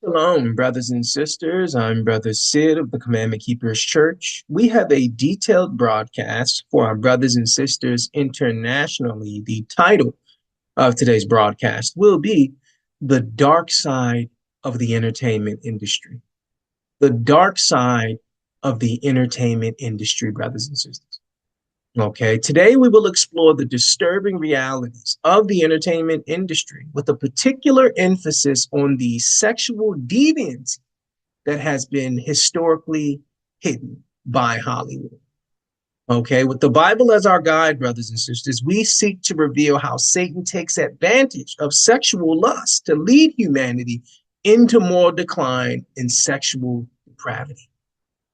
Shalom, brothers and sisters. I'm Brother Sid of the Commandment Keepers Church. We have a detailed broadcast for our brothers and sisters internationally. The title of today's broadcast will be The Dark Side of the Entertainment Industry. The Dark Side of the Entertainment Industry, brothers and sisters. Okay, today we will explore the disturbing realities of the entertainment industry with a particular emphasis on the sexual deviance that has been historically hidden by Hollywood. Okay, with the Bible as our guide, brothers and sisters, we seek to reveal how Satan takes advantage of sexual lust to lead humanity into moral decline and sexual depravity.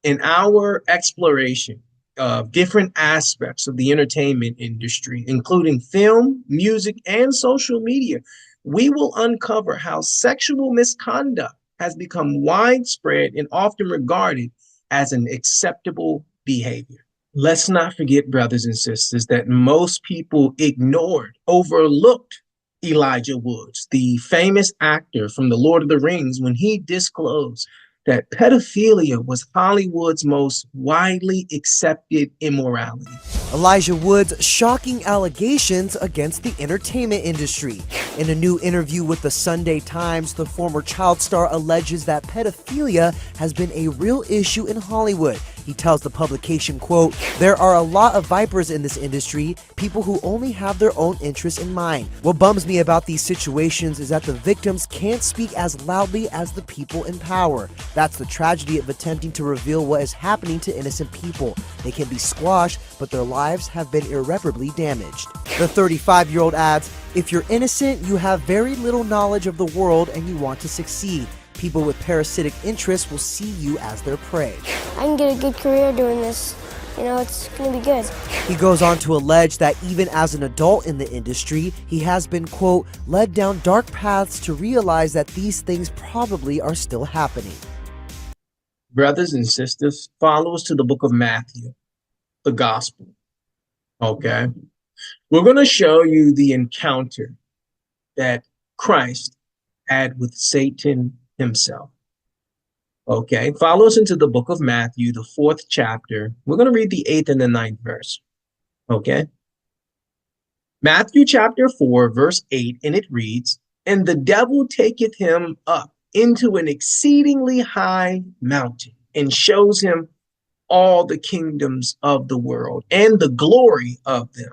In our exploration of different aspects of the entertainment industry, including film, music, and social media, we will uncover how sexual misconduct has become widespread and often regarded as an acceptable behavior. Let's not forget, brothers and sisters, that most people ignored, overlooked Elijah Woods, the famous actor from The Lord of the Rings, when he disclosed that pedophilia was Hollywood's most widely accepted immorality. Elijah Wood's shocking allegations against the entertainment industry. In a new interview with the Sunday Times, the former child star alleges that pedophilia has been a real issue in Hollywood. He tells the publication, quote, "There are a lot of vipers in this industry, people who only have their own interests in mind. What bums me about these situations is that the victims can't speak as loudly as the people in power. That's the tragedy of attempting to reveal what is happening to innocent people. They can be squashed, but their lives have been irreparably damaged." The 35-year-old adds, "If you're innocent, you have very little knowledge of the world and you want to succeed. People with parasitic interests will see you as their prey." I can get a good career doing this. It's going to be good. He goes on to allege that even as an adult in the industry, he has been, quote, "led down dark paths to realize that these things probably are still happening." Brothers and sisters, follow us to the book of Matthew, the gospel. Okay. We're going to show you the encounter that Christ had with Satan himself. Okay, follow us into the book of Matthew, the 4th chapter. We're going to read the 8th and the 9th verse. Okay. Matthew chapter 4, verse 8, and it reads, "And the devil taketh him up into an exceedingly high mountain and shows him all the kingdoms of the world and the glory of them."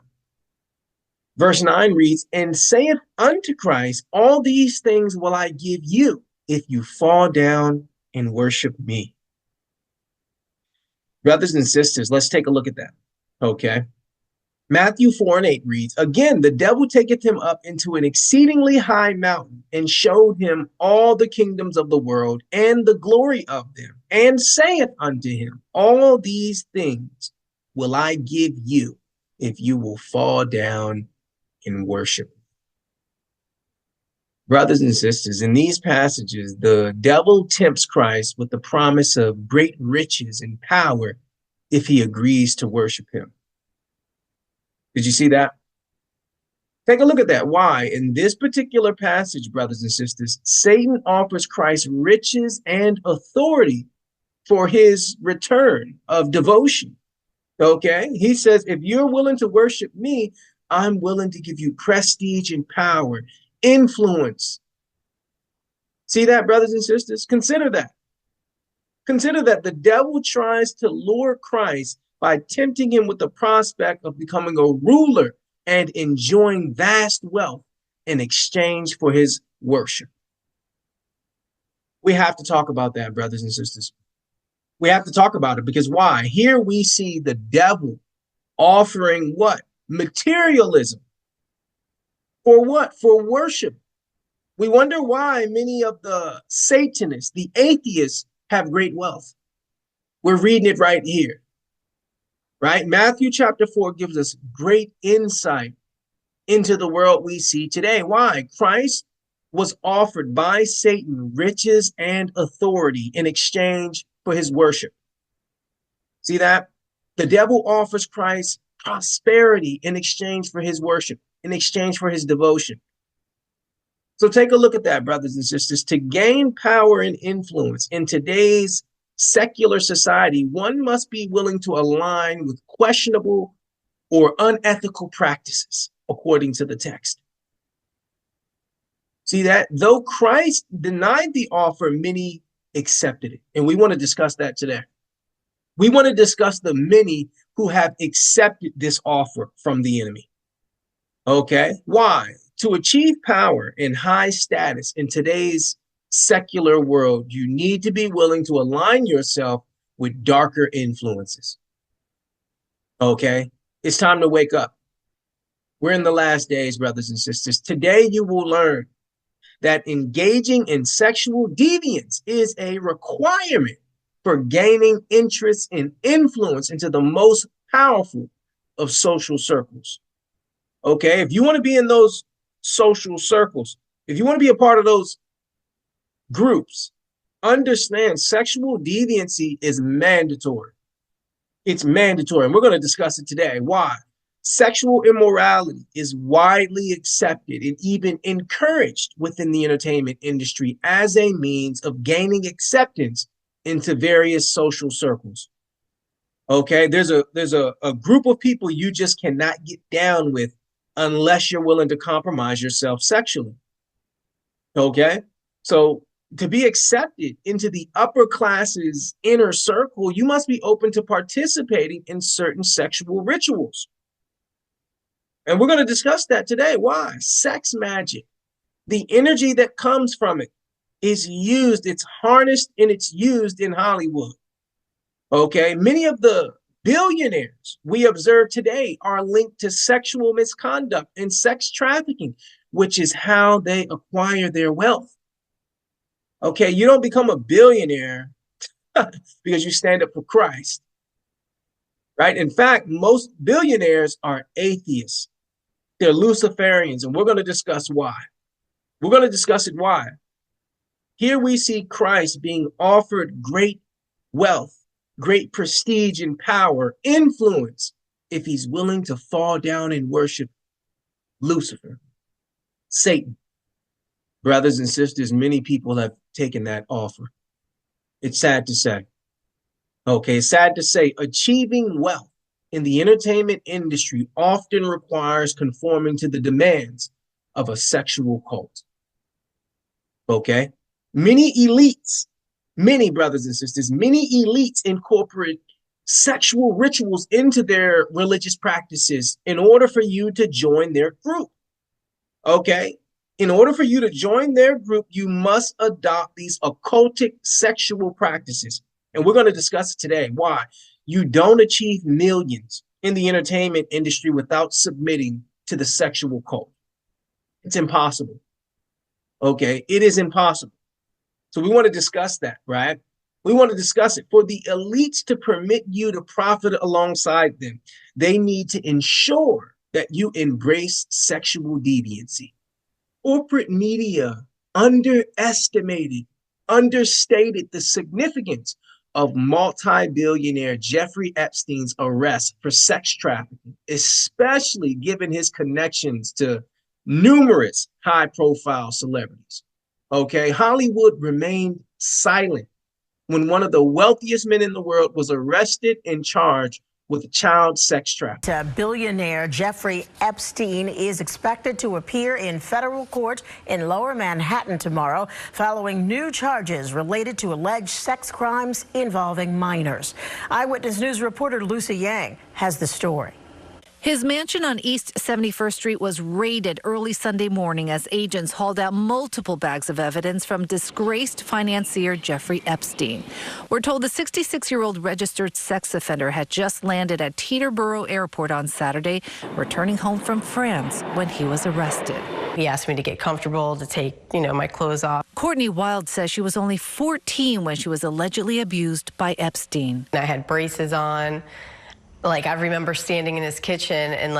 Verse 9 reads, "And saith unto Christ, All these things will I give you if you fall down and worship me." Brothers and sisters, let's take a look at that. Okay. Matthew 4 and 8 reads, "Again, the devil taketh him up into an exceedingly high mountain and showed him all the kingdoms of the world and the glory of them, and saith unto him, All these things will I give you if you will fall down and worship." Brothers and sisters, in these passages, the devil tempts Christ with the promise of great riches and power if he agrees to worship him. Did you see that? Take a look at that. Why? In this particular passage, brothers and sisters, Satan offers Christ riches and authority for his return of devotion. Okay? He says, if you're willing to worship me, I'm willing to give you prestige and power, influence. See that, brothers and sisters? Consider that. Consider that the devil tries to lure Christ by tempting him with the prospect of becoming a ruler and enjoying vast wealth in exchange for his worship. We have to talk about that, brothers and sisters. We have to talk about it because why? Here we see the devil offering what? Materialism. For what? For worship. We wonder why many of the Satanists, the atheists, have great wealth. We're reading it right here. Right? Matthew chapter 4 gives us great insight into the world we see today. Why? Christ was offered by Satan riches and authority in exchange for his worship. See that? The devil offers Christ prosperity in exchange for his worship, in exchange for his devotion. So take a look at that, brothers and sisters. To gain power and influence in today's secular society, one must be willing to align with questionable or unethical practices, according to the text. See that? Though Christ denied the offer, many accepted it. And we want to discuss that today. We want to discuss the many who have accepted this offer from the enemy. Okay? Why? To achieve power and high status in today's secular world, you need to be willing to align yourself with darker influences. Okay? It's time to wake up. We're in the last days, brothers and sisters. Today, you will learn that engaging in sexual deviance is a requirement for gaining interest and influence into the most powerful of social circles. Okay, if you want to be in those social circles, if you want to be a part of those groups, understand sexual deviancy is mandatory. It's mandatory, and we're going to discuss it today. Why? Sexual immorality is widely accepted and even encouraged within the entertainment industry as a means of gaining acceptance into various social circles. Okay, there's a group of people you just cannot get down with unless you're willing to compromise yourself sexually. Okay, so to be accepted into the upper classes inner circle, you must be open to participating in certain sexual rituals. And we're going to discuss that today. Why? Sex magic, the energy that comes from it is used, it's harnessed, and it's used in Hollywood. Okay, many of the billionaires we observe today are linked to sexual misconduct and sex trafficking, which is how they acquire their wealth. Okay, you don't become a billionaire because you stand up for Christ, right? In fact, most billionaires are atheists. They're Luciferians, and we're going to discuss why. We're going to discuss it why. Here we see Christ being offered great wealth, great prestige and power, influence, if he's willing to fall down and worship Lucifer, Satan. Brothers and sisters, many people have taken that offer. It's sad to say. Okay, it's sad to say, achieving wealth in the entertainment industry often requires conforming to the demands of a sexual cult. Okay, many brothers and sisters, many elites incorporate sexual rituals into their religious practices in order for you to join their group. Okay, in order for you to join their group, you must adopt these occultic sexual practices. And we're going to discuss it today. Why? You don't achieve millions in the entertainment industry without submitting to the sexual cult. It's impossible. Okay, it is impossible. So we want to discuss that, right? We want to discuss it. For the elites to permit you to profit alongside them, they need to ensure that you embrace sexual deviancy. Corporate media understated the significance of multi-billionaire Jeffrey Epstein's arrest for sex trafficking, especially given his connections to numerous high-profile celebrities. Okay, Hollywood remained silent when one of the wealthiest men in the world was arrested and charged with child sex trafficking. Billionaire Jeffrey Epstein is expected to appear in federal court in Lower Manhattan tomorrow following new charges related to alleged sex crimes involving minors. Eyewitness News reporter Lucy Yang has the story. His mansion on East 71st Street was raided early Sunday morning as agents hauled out multiple bags of evidence from disgraced financier Jeffrey Epstein. We're told the 66-year-old registered sex offender had just landed at Teterboro Airport on Saturday, returning home from France when he was arrested. He asked me to get comfortable, to take, my clothes off. Courtney Wild says she was only 14 when she was allegedly abused by Epstein. I had braces on. I remember standing in his kitchen and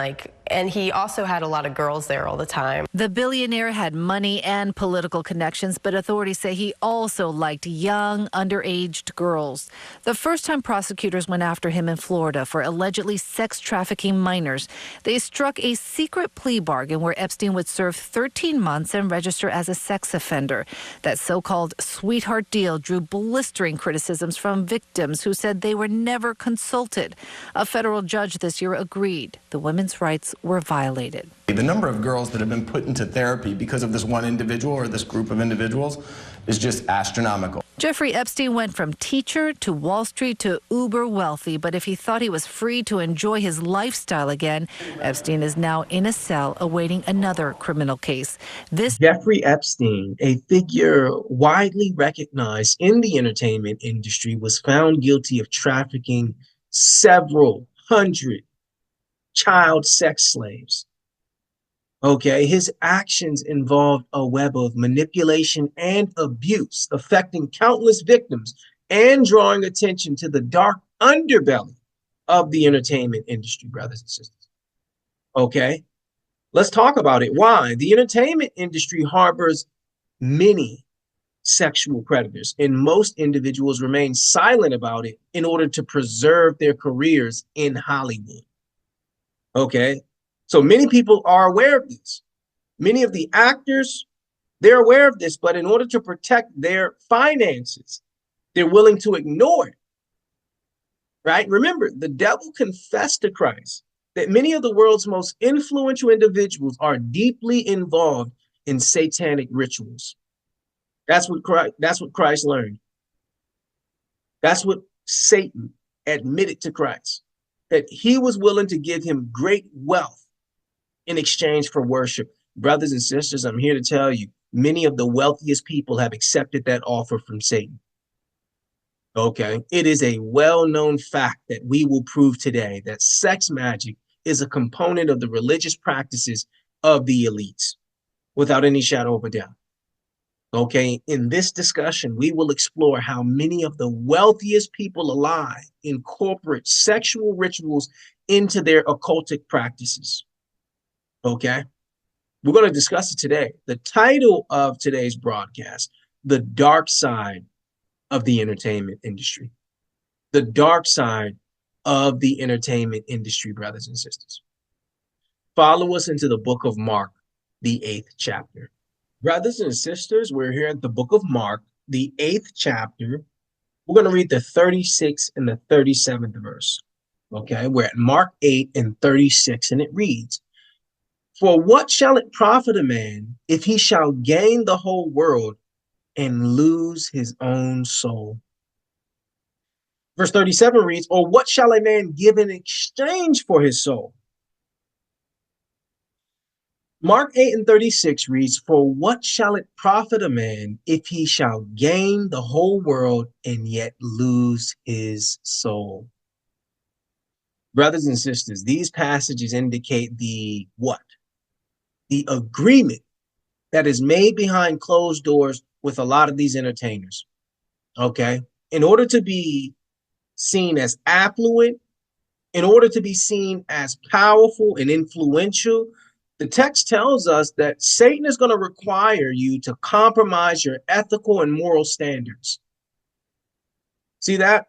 And he also had a lot of girls there all the time. The billionaire had money and political connections, but authorities say he also liked young, underage girls. The first time prosecutors went after him in Florida for allegedly sex trafficking minors, they struck a secret plea bargain where Epstein would serve 13 months and register as a sex offender. That so-called sweetheart deal drew blistering criticisms from victims who said they were never consulted. A federal judge this year agreed the women's rights were violated. The number of girls that have been put into therapy because of this one individual or this group of individuals is just astronomical. Jeffrey Epstein went from teacher to Wall Street to uber wealthy, but if he thought he was free to enjoy his lifestyle again, Epstein is now in a cell awaiting another criminal case. This Jeffrey Epstein, a figure widely recognized in the entertainment industry, was found guilty of trafficking several hundred child sex slaves. Okay, his actions involved a web of manipulation and abuse, affecting countless victims and drawing attention to the dark underbelly of the entertainment industry, brothers and sisters. Okay, let's talk about it. Why? The entertainment industry harbors many sexual predators, and most individuals remain silent about it in order to preserve their careers in Hollywood. Okay, so many people are aware of this. Many of the actors, they're aware of this, but in order to protect their finances, they're willing to ignore it. Right? Remember, the devil confessed to Christ that many of the world's most influential individuals are deeply involved in satanic rituals. That's what Christ learned. That's what Satan admitted to Christ, that he was willing to give him great wealth in exchange for worship. Brothers and sisters, I'm here to tell you, many of the wealthiest people have accepted that offer from Satan. Okay, it is a well-known fact that we will prove today that sex magic is a component of the religious practices of the elites, without any shadow of a doubt. Okay, in this discussion, we will explore how many of the wealthiest people alive incorporate sexual rituals into their occultic practices. Okay, we're going to discuss it today. The title of today's broadcast, The Dark Side of the Entertainment Industry. The dark side of the entertainment industry, brothers and sisters. Follow us into the book of Mark, the 8th chapter. Brothers and sisters, we're here at the book of Mark, the 8th chapter. We're going to read the 36th and the 37th verse. Okay, we're at Mark 8 and 36, and it reads, "For what shall it profit a man if he shall gain the whole world and lose his own soul?" Verse 37 reads, "Or what shall a man give in exchange for his soul?" Mark 8 and 36 reads, "For what shall it profit a man if he shall gain the whole world and yet lose his soul?" Brothers and sisters, these passages indicate the what? The agreement that is made behind closed doors with a lot of these entertainers. Okay? In order to be seen as affluent, in order to be seen as powerful and influential, the text tells us that Satan is going to require you to compromise your ethical and moral standards. See that?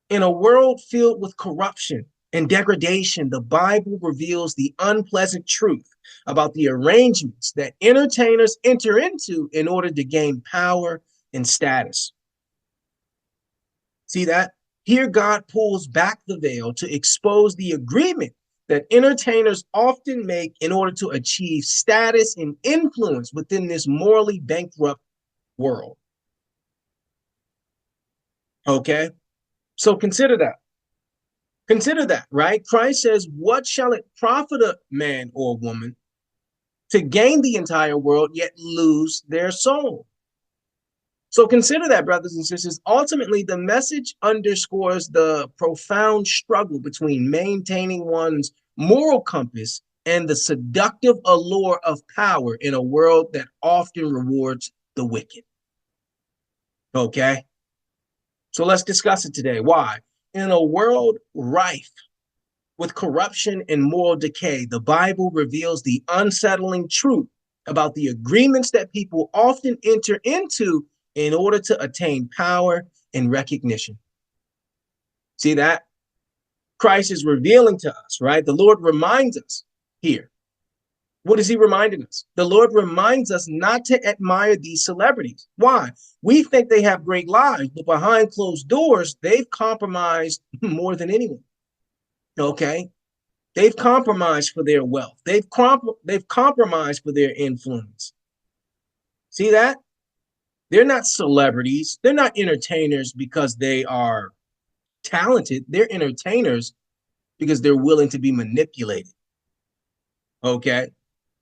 In a world filled with corruption and degradation, the Bible reveals the unpleasant truth about the arrangements that entertainers enter into in order to gain power and status. See that? Here, God pulls back the veil to expose the agreement that entertainers often make in order to achieve status and influence within this morally bankrupt world. Okay? So consider that. Consider that, right? Christ says, "What shall it profit a man or woman to gain the entire world yet lose their soul?" So consider that, brothers and sisters. Ultimately, the message underscores the profound struggle between maintaining one's moral compass and the seductive allure of power in a world that often rewards the wicked. Okay? So let's discuss it today. Why? In a world rife with corruption and moral decay, the Bible reveals the unsettling truth about the agreements that people often enter into in order to attain power and recognition. See that? Christ is revealing to us, right? The Lord reminds us here. What is he reminding us? The Lord reminds us not to admire these celebrities. Why? We think they have great lives, but behind closed doors, they've compromised more than anyone. Okay? They've compromised for their wealth. They've compromised for their influence. See that? They're not celebrities. They're not entertainers because they are talented. They're entertainers because they're willing to be manipulated. Okay?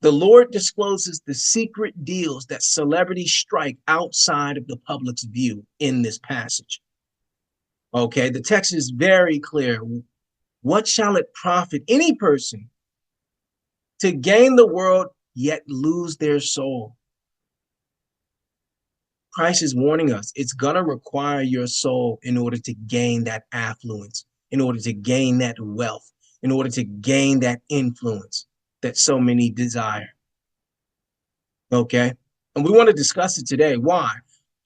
The Lord discloses the secret deals that celebrities strike outside of the public's view in this passage. Okay? The text is very clear. What shall it profit any person to gain the world yet lose their soul? Christ is warning us. It's going to require your soul in order to gain that affluence, in order to gain that wealth, in order to gain that influence that so many desire. Okay? And we want to discuss it today. Why?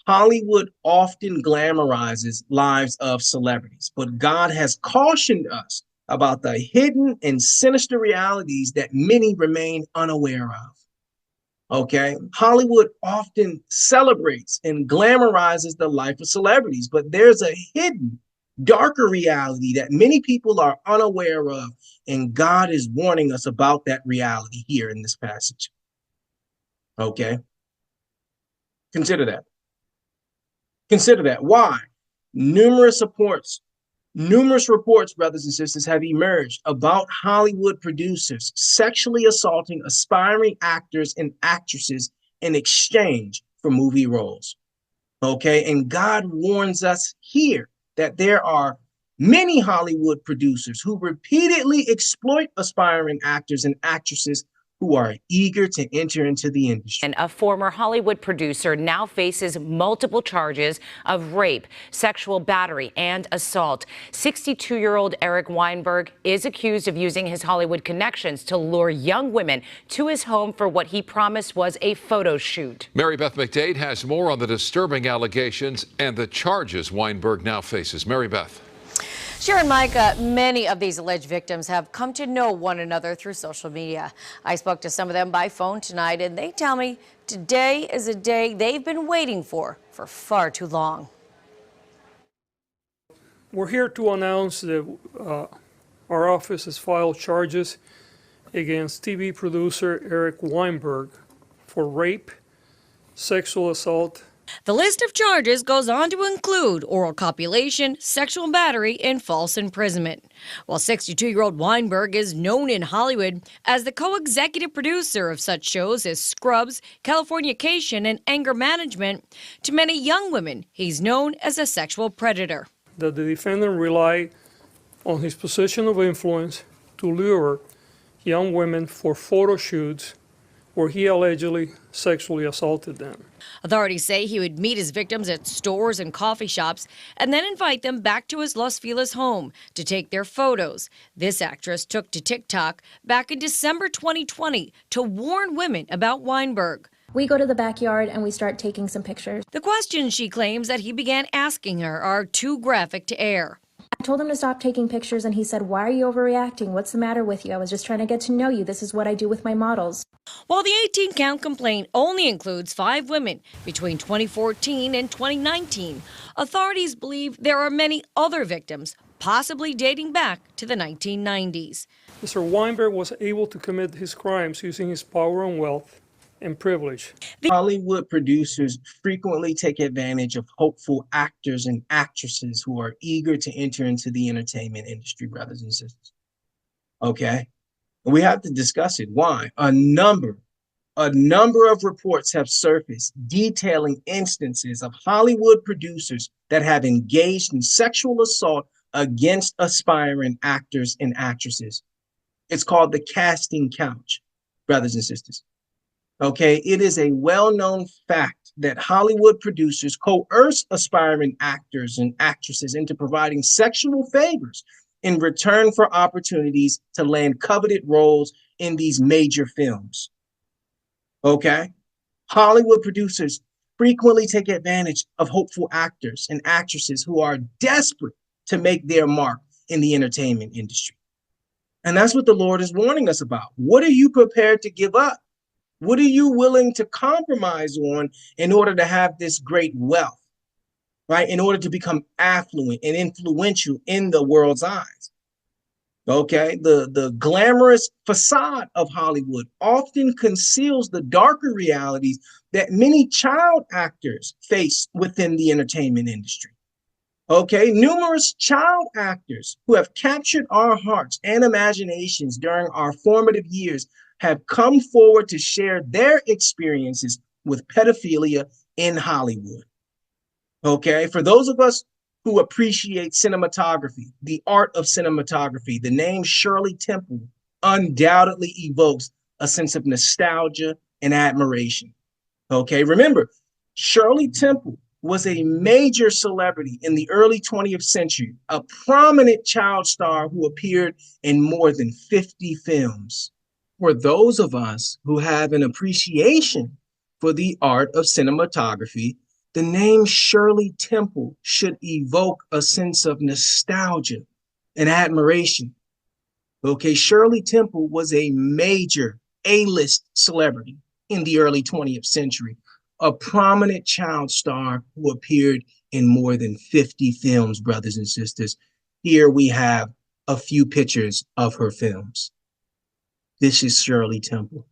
Hollywood often glamorizes lives of celebrities, but God has cautioned us about the hidden and sinister realities that many remain unaware of. Okay. Hollywood often celebrates and glamorizes the life of celebrities, but there's a hidden, darker reality that many people are unaware of. And God is warning us about that reality here in this passage. Okay. Consider that. Consider that. Why? Numerous reports, brothers and sisters, have emerged about Hollywood producers sexually assaulting aspiring actors and actresses in exchange for movie roles. Okay, and God warns us here that there are many Hollywood producers who repeatedly exploit aspiring actors and actresses who are eager to enter into the industry. And a former Hollywood producer now faces multiple charges of rape, sexual battery, and assault. 62-year-old Eric Weinberg is accused of using his Hollywood connections to lure young women to his home for what he promised was a photo shoot. Mary Beth McDade has more on the disturbing allegations and the charges Weinberg now faces. Mary Beth. Sharon, Mike, many of these alleged victims have come to know one another through social media. I spoke to some of them by phone tonight, and they tell me today is a day they've been waiting for far too long. We're here to announce that our office has filed charges against TV producer Eric Weinberg for rape, sexual assault. The list of charges goes on to include oral copulation, sexual battery, and false imprisonment. While 62-year-old Weinberg is known in Hollywood as the co-executive producer of such shows as Scrubs, Californication, and Anger Management, to many young women, he's known as a sexual predator. That the defendant relied on his position of influence to lure young women for photo shoots where he allegedly sexually assaulted them. Authorities say he would meet his victims at stores and coffee shops and then invite them back to his Los Feliz home to take their photos. This actress took to TikTok back in December 2020 to warn women about Weinberg. We go to the backyard and we start taking some pictures. The questions she claims that he began asking her are too graphic to air. I told him to stop taking pictures and he said, "Why are you overreacting? What's the matter with you? I was just trying to get to know you. This is what I do with my models." While the 18-count complaint only includes 5 women between 2014 and 2019, authorities believe there are many other victims, possibly dating back to the 1990s. Mr. Weinberg was able to commit his crimes using his power and wealth and privilege. Hollywood producers frequently take advantage of hopeful actors and actresses who are eager to enter into the entertainment industry, brothers and sisters. Okay? We have to discuss it. Why? A number of reports have surfaced detailing instances of Hollywood producers that have engaged in sexual assault against aspiring actors and actresses. It's called the casting couch, brothers and sisters. Okay, it is a well-known fact that Hollywood producers coerce aspiring actors and actresses into providing sexual favors in return for opportunities to land coveted roles in these major films. Okay? Hollywood producers frequently take advantage of hopeful actors and actresses who are desperate to make their mark in the entertainment industry. And that's what the Lord is warning us about. What are you prepared to give up? What are you willing to compromise on in order to have this great wealth, right? In order to become affluent and influential in the world's eyes. Okay, the glamorous facade of Hollywood often conceals the darker realities that many child actors face within the entertainment industry. Okay, numerous child actors who have captured our hearts and imaginations during our formative years have come forward to share their experiences with pedophilia in Hollywood. Okay, for those of us who appreciate cinematography, the art of cinematography, the name Shirley Temple undoubtedly evokes a sense of nostalgia and admiration. Okay, remember, Shirley Temple was a major celebrity in the early 20th century, a prominent child star who appeared in more than 50 films. For those of us who have an appreciation for the art of cinematography, the name Shirley Temple should evoke a sense of nostalgia and admiration. Okay, Shirley Temple was a major A-list celebrity in the early 20th century, a prominent child star who appeared in more than 50 films, brothers and sisters. Here we have a few pictures of her films. This is Shirley Temple.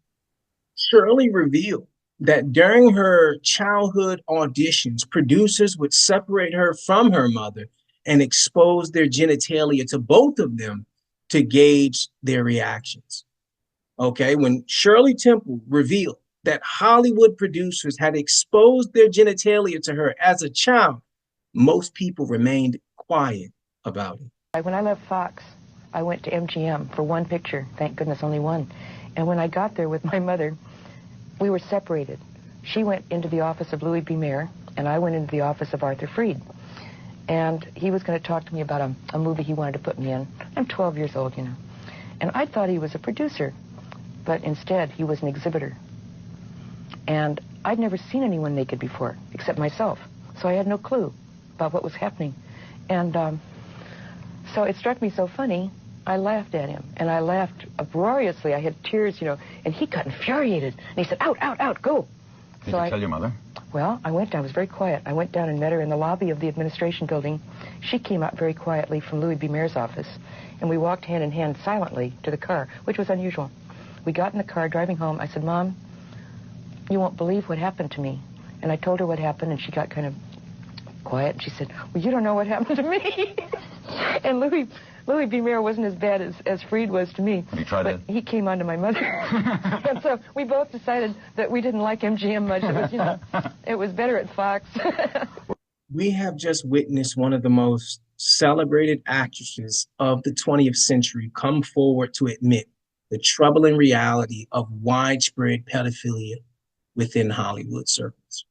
Shirley revealed that during her childhood auditions, producers would separate her from her mother and expose their genitalia to both of them to gauge their reactions. Okay, when Shirley Temple revealed that Hollywood producers had exposed their genitalia to her as a child, most people remained quiet about it. When I left Fox, I went to MGM for one picture, thank goodness only one. And when I got there with my mother, we were separated. She went into the office of Louis B. Mayer, and I went into the office of Arthur Freed. And he was going to talk to me about a movie he wanted to put me in. I'm 12 years old, you know. And I thought he was a producer, but instead he was an exhibitor. And I'd never seen anyone naked before, except myself. So I had no clue about what was happening. And so it struck me so funny, I laughed at him. And I laughed uproariously. I had tears, you know, and he got infuriated. And he said, out, out, out, go. Did you tell your mother? Well, I was very quiet. I went down and met her in the lobby of the administration building. She came out very quietly from Louis B. Mayer's office, and we walked hand in hand silently to the car, which was unusual. We got in the car driving home. I said, Mom, you won't believe what happened to me. And I told her what happened, and she got kind of quiet, and she said, well, you don't know what happened to me. And Louis B. Mayer wasn't as bad as Freed was to me. Have you tried it? He came on to my mother. And so we both decided that we didn't like MGM much. It was, you know, it was better at Fox. We have just witnessed one of the most celebrated actresses of the 20th century come forward to admit the troubling reality of widespread pedophilia within Hollywood circles.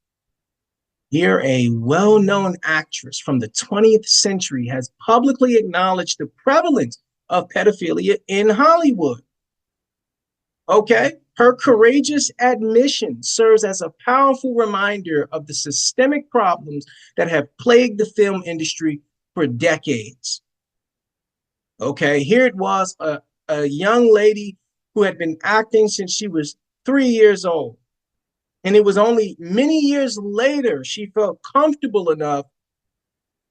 Here, a well-known actress from the 20th century has publicly acknowledged the prevalence of pedophilia in Hollywood. Okay, her courageous admission serves as a powerful reminder of the systemic problems that have plagued the film industry for decades. Okay, here it was, a young lady who had been acting since she was 3 years old. And it was only many years later she felt comfortable enough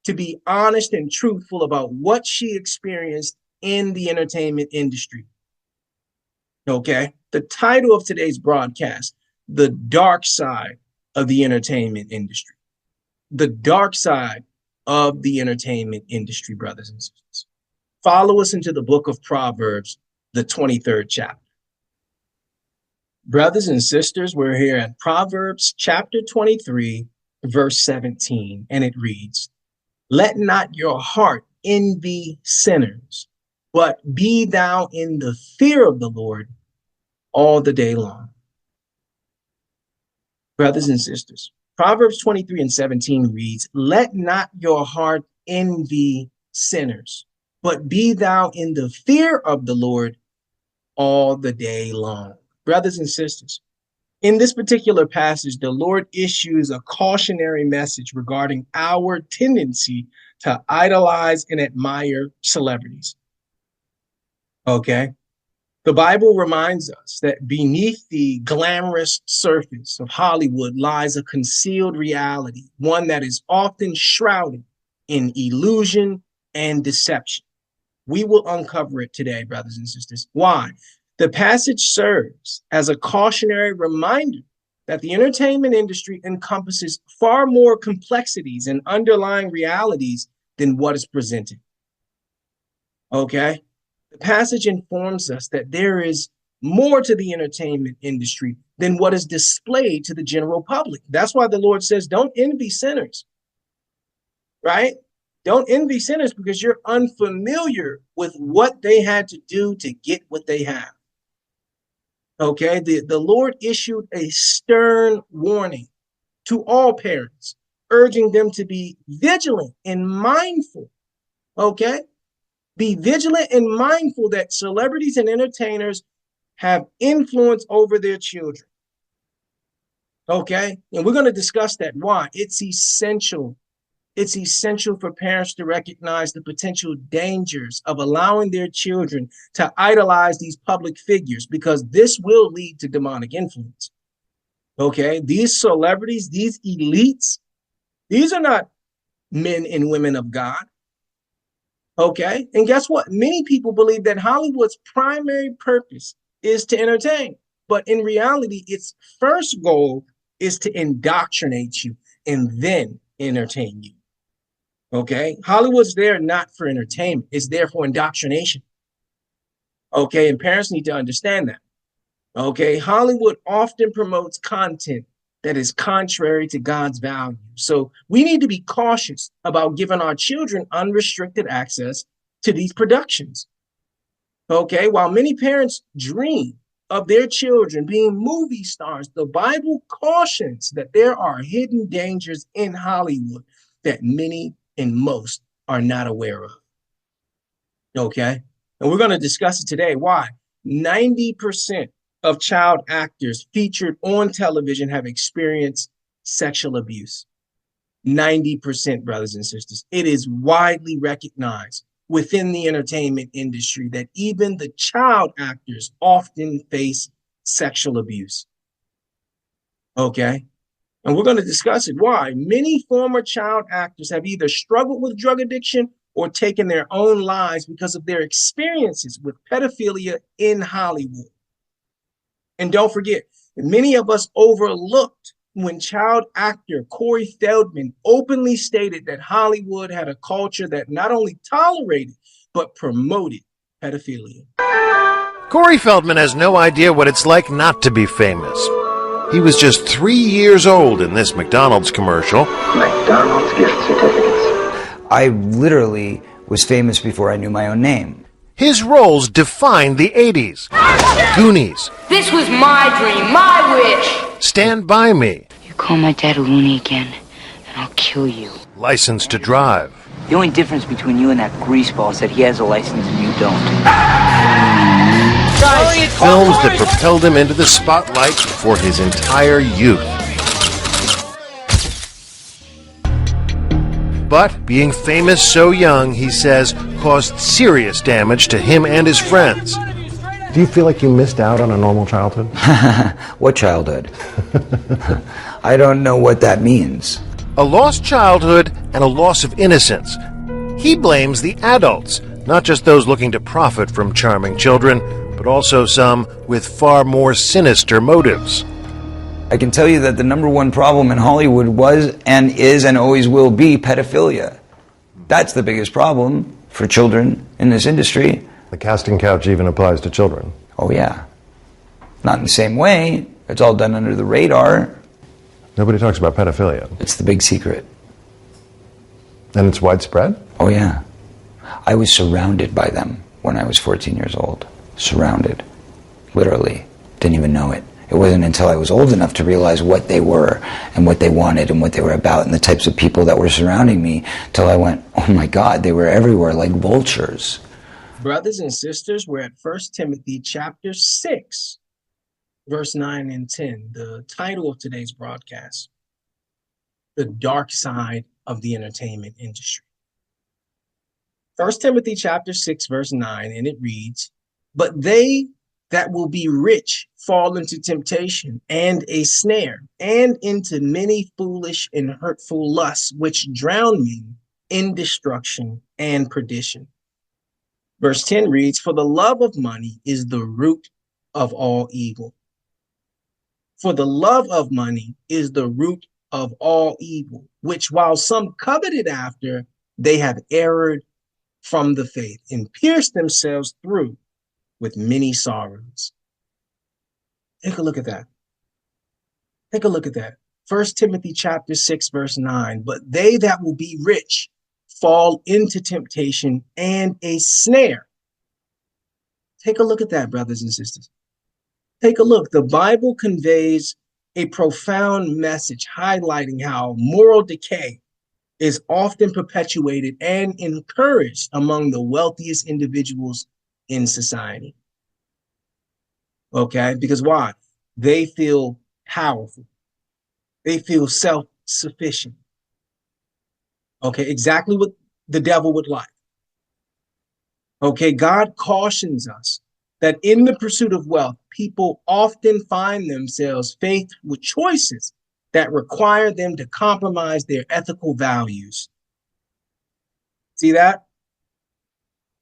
to be honest and truthful about what she experienced in the entertainment industry. Okay, the title of today's broadcast, The Dark Side of the Entertainment Industry. The dark side of the entertainment industry, brothers and sisters. Follow us into the book of Proverbs, the 23rd chapter. Brothers and sisters, we're here at Proverbs chapter 23, verse 17, and it reads, let not your heart envy sinners, but be thou in the fear of the Lord all the day long. Brothers and sisters, Proverbs 23 and 17 reads, let not your heart envy sinners, but be thou in the fear of the Lord all the day long. Brothers and sisters, in this particular passage, the Lord issues a cautionary message regarding our tendency to idolize and admire celebrities. Okay? The Bible reminds us that beneath the glamorous surface of Hollywood lies a concealed reality, one that is often shrouded in illusion and deception. We will uncover it today, brothers and sisters. Why? The passage serves as a cautionary reminder that the entertainment industry encompasses far more complexities and underlying realities than what is presented. Okay? The passage informs us that there is more to the entertainment industry than what is displayed to the general public. That's why the Lord says, don't envy sinners, right? Don't envy sinners because you're unfamiliar with what they had to do to get what they have. Okay, the Lord issued a stern warning to all parents, urging them to be vigilant and mindful. Okay, be vigilant and mindful that celebrities and entertainers have influence over their children. Okay, and we're going to discuss that. Why? It's essential. It's essential for parents to recognize the potential dangers of allowing their children to idolize these public figures, because this will lead to demonic influence. Okay, these celebrities, these elites, these are not men and women of God. Okay, and guess what? Many people believe that Hollywood's primary purpose is to entertain, but in reality, its first goal is to indoctrinate you and then entertain you. Okay, Hollywood's there not for entertainment, it's there for indoctrination. Okay, and parents need to understand that. Okay, Hollywood often promotes content that is contrary to God's values. So we need to be cautious about giving our children unrestricted access to these productions. Okay, while many parents dream of their children being movie stars, the Bible cautions that there are hidden dangers in Hollywood that many and most are not aware of. Okay, and we're going to discuss it today. Why? 90% of child actors featured on television have experienced sexual abuse. 90%, brothers and sisters. It is widely recognized within the entertainment industry that even the child actors often face sexual abuse. Okay, and we're going to discuss it. Why? Many former child actors have either struggled with drug addiction or taken their own lives because of their experiences with pedophilia in Hollywood. And don't forget, many of us overlooked when child actor Corey Feldman openly stated that Hollywood had a culture that not only tolerated, but promoted pedophilia. Corey Feldman has no idea what it's like not to be famous. He was just 3 years old in this McDonald's commercial. McDonald's gift certificates. I literally was famous before I knew my own name. His roles defined the 80s. Goonies. This was my dream, my wish. Stand By Me. You call my dad a loony again, and I'll kill you. License to Drive. The only difference between you and that greaseball is that he has a license and you don't. Films that propelled him into the spotlight for his entire youth. But being famous so young, he says, caused serious damage to him and his friends. Do you feel like you missed out on a normal childhood? What childhood? I don't know what that means. A lost childhood and a loss of innocence. He blames the adults, not just those looking to profit from charming children, but also some with far more sinister motives. I can tell you that the number one problem in Hollywood was and is and always will be pedophilia. That's the biggest problem for children in this industry. The casting couch even applies to children. Oh yeah. Not in the same way. It's all done under the radar. Nobody talks about pedophilia. It's the big secret. And it's widespread? Oh yeah. I was surrounded by them when I was 14 years old. Surrounded. Literally. Didn't even know it. It wasn't until I was old enough to realize what they were and what they wanted and what they were about and the types of people that were surrounding me till I went, oh my God, they were everywhere like vultures. Brothers and sisters, we're at 1 Timothy chapter 6, verse 9 and 10. The title of today's broadcast, The Dark Side of the Entertainment Industry. 1 Timothy chapter 6, verse 9, and it reads, "But they that will be rich fall into temptation and a snare, and into many foolish and hurtful lusts, which drown men in destruction and perdition." Verse 10 reads, "For the love of money is the root of all evil." For the love of money is the root of all evil, which while some coveted after, they have erred from the faith and pierced themselves through with many sorrows. Take a look at that. Take a look at that. 1 Timothy chapter 6, verse 9. "But they that will be rich fall into temptation and a snare." Take a look at that, brothers and sisters. Take a look. The Bible conveys a profound message highlighting how moral decay is often perpetuated and encouraged among the wealthiest individuals in society. Okay? Because why? They feel powerful. They feel self-sufficient. Okay? Exactly what the devil would like. Okay? God cautions us that in the pursuit of wealth, people often find themselves faced with choices that require them to compromise their ethical values. See that?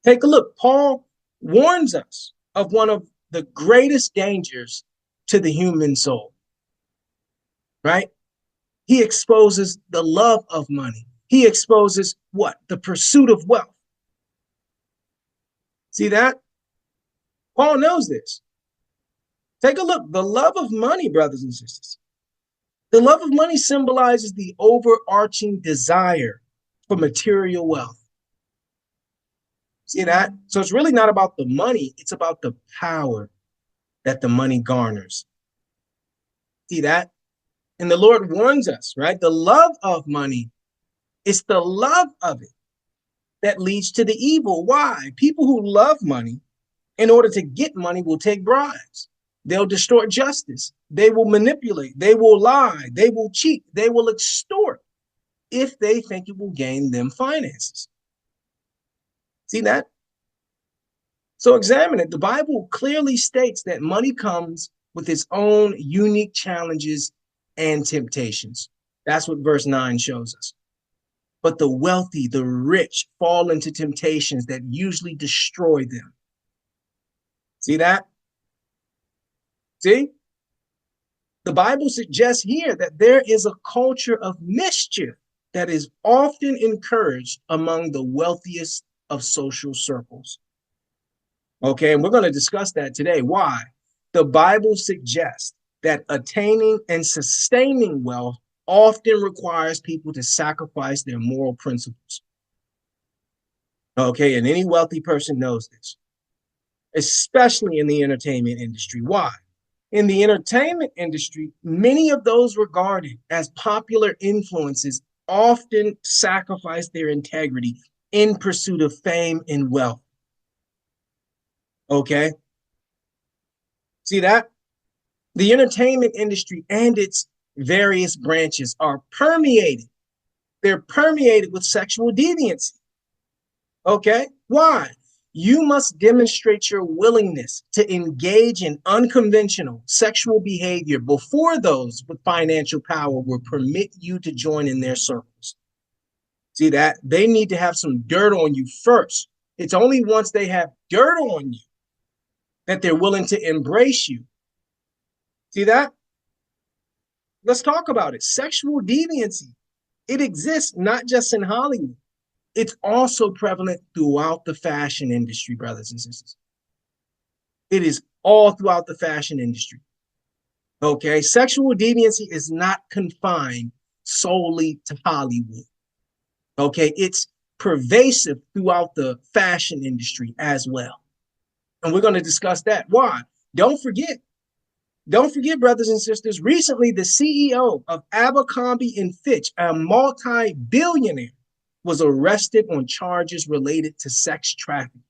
Take a look. Paul warns us of one of the greatest dangers to the human soul, right? He exposes the love of money. He exposes what? The pursuit of wealth. See that? Paul knows this. Take a look. The love of money, brothers and sisters. The love of money symbolizes the overarching desire for material wealth. See that? So it's really not about the money, it's about the power that the money garners. See that? And the Lord warns us, right? The love of money, it's the love of it that leads to the evil. Why? People who love money, in order to get money, will take bribes. They'll distort justice. They will manipulate. They will lie. They will cheat. They will extort if they think it will gain them finances. See that? So examine it. The Bible clearly states that money comes with its own unique challenges and temptations. That's what verse 9 shows us. But the wealthy, the rich, fall into temptations that usually destroy them. See that? See? The Bible suggests here that there is a culture of mischief that is often encouraged among the wealthiest of social circles. Okay, and we're going to discuss that today. Why? The Bible suggests that attaining and sustaining wealth often requires people to sacrifice their moral principles. Okay, and any wealthy person knows this, especially in the entertainment industry. Why? In the entertainment industry, many of those regarded as popular influences often sacrifice their integrity in pursuit of fame and wealth. Okay? See that? The entertainment industry and its various branches are permeated. They're permeated with sexual deviancy. Okay? Why? You must demonstrate your willingness to engage in unconventional sexual behavior before those with financial power will permit you to join in their circles. See that? They need to have some dirt on you first. It's only once they have dirt on you that they're willing to embrace you. See that? Let's talk about it. Sexual deviancy. It exists not just in Hollywood. It's also prevalent throughout the fashion industry, brothers and sisters. It is all throughout the fashion industry. Okay, sexual deviancy is not confined solely to Hollywood. Okay, it's pervasive throughout the fashion industry as well. And we're going to discuss that. Why? Don't forget, Don't forget, brothers and sisters, recently the CEO of Abercrombie and Fitch, a multi-billionaire, was arrested on charges related to sex trafficking.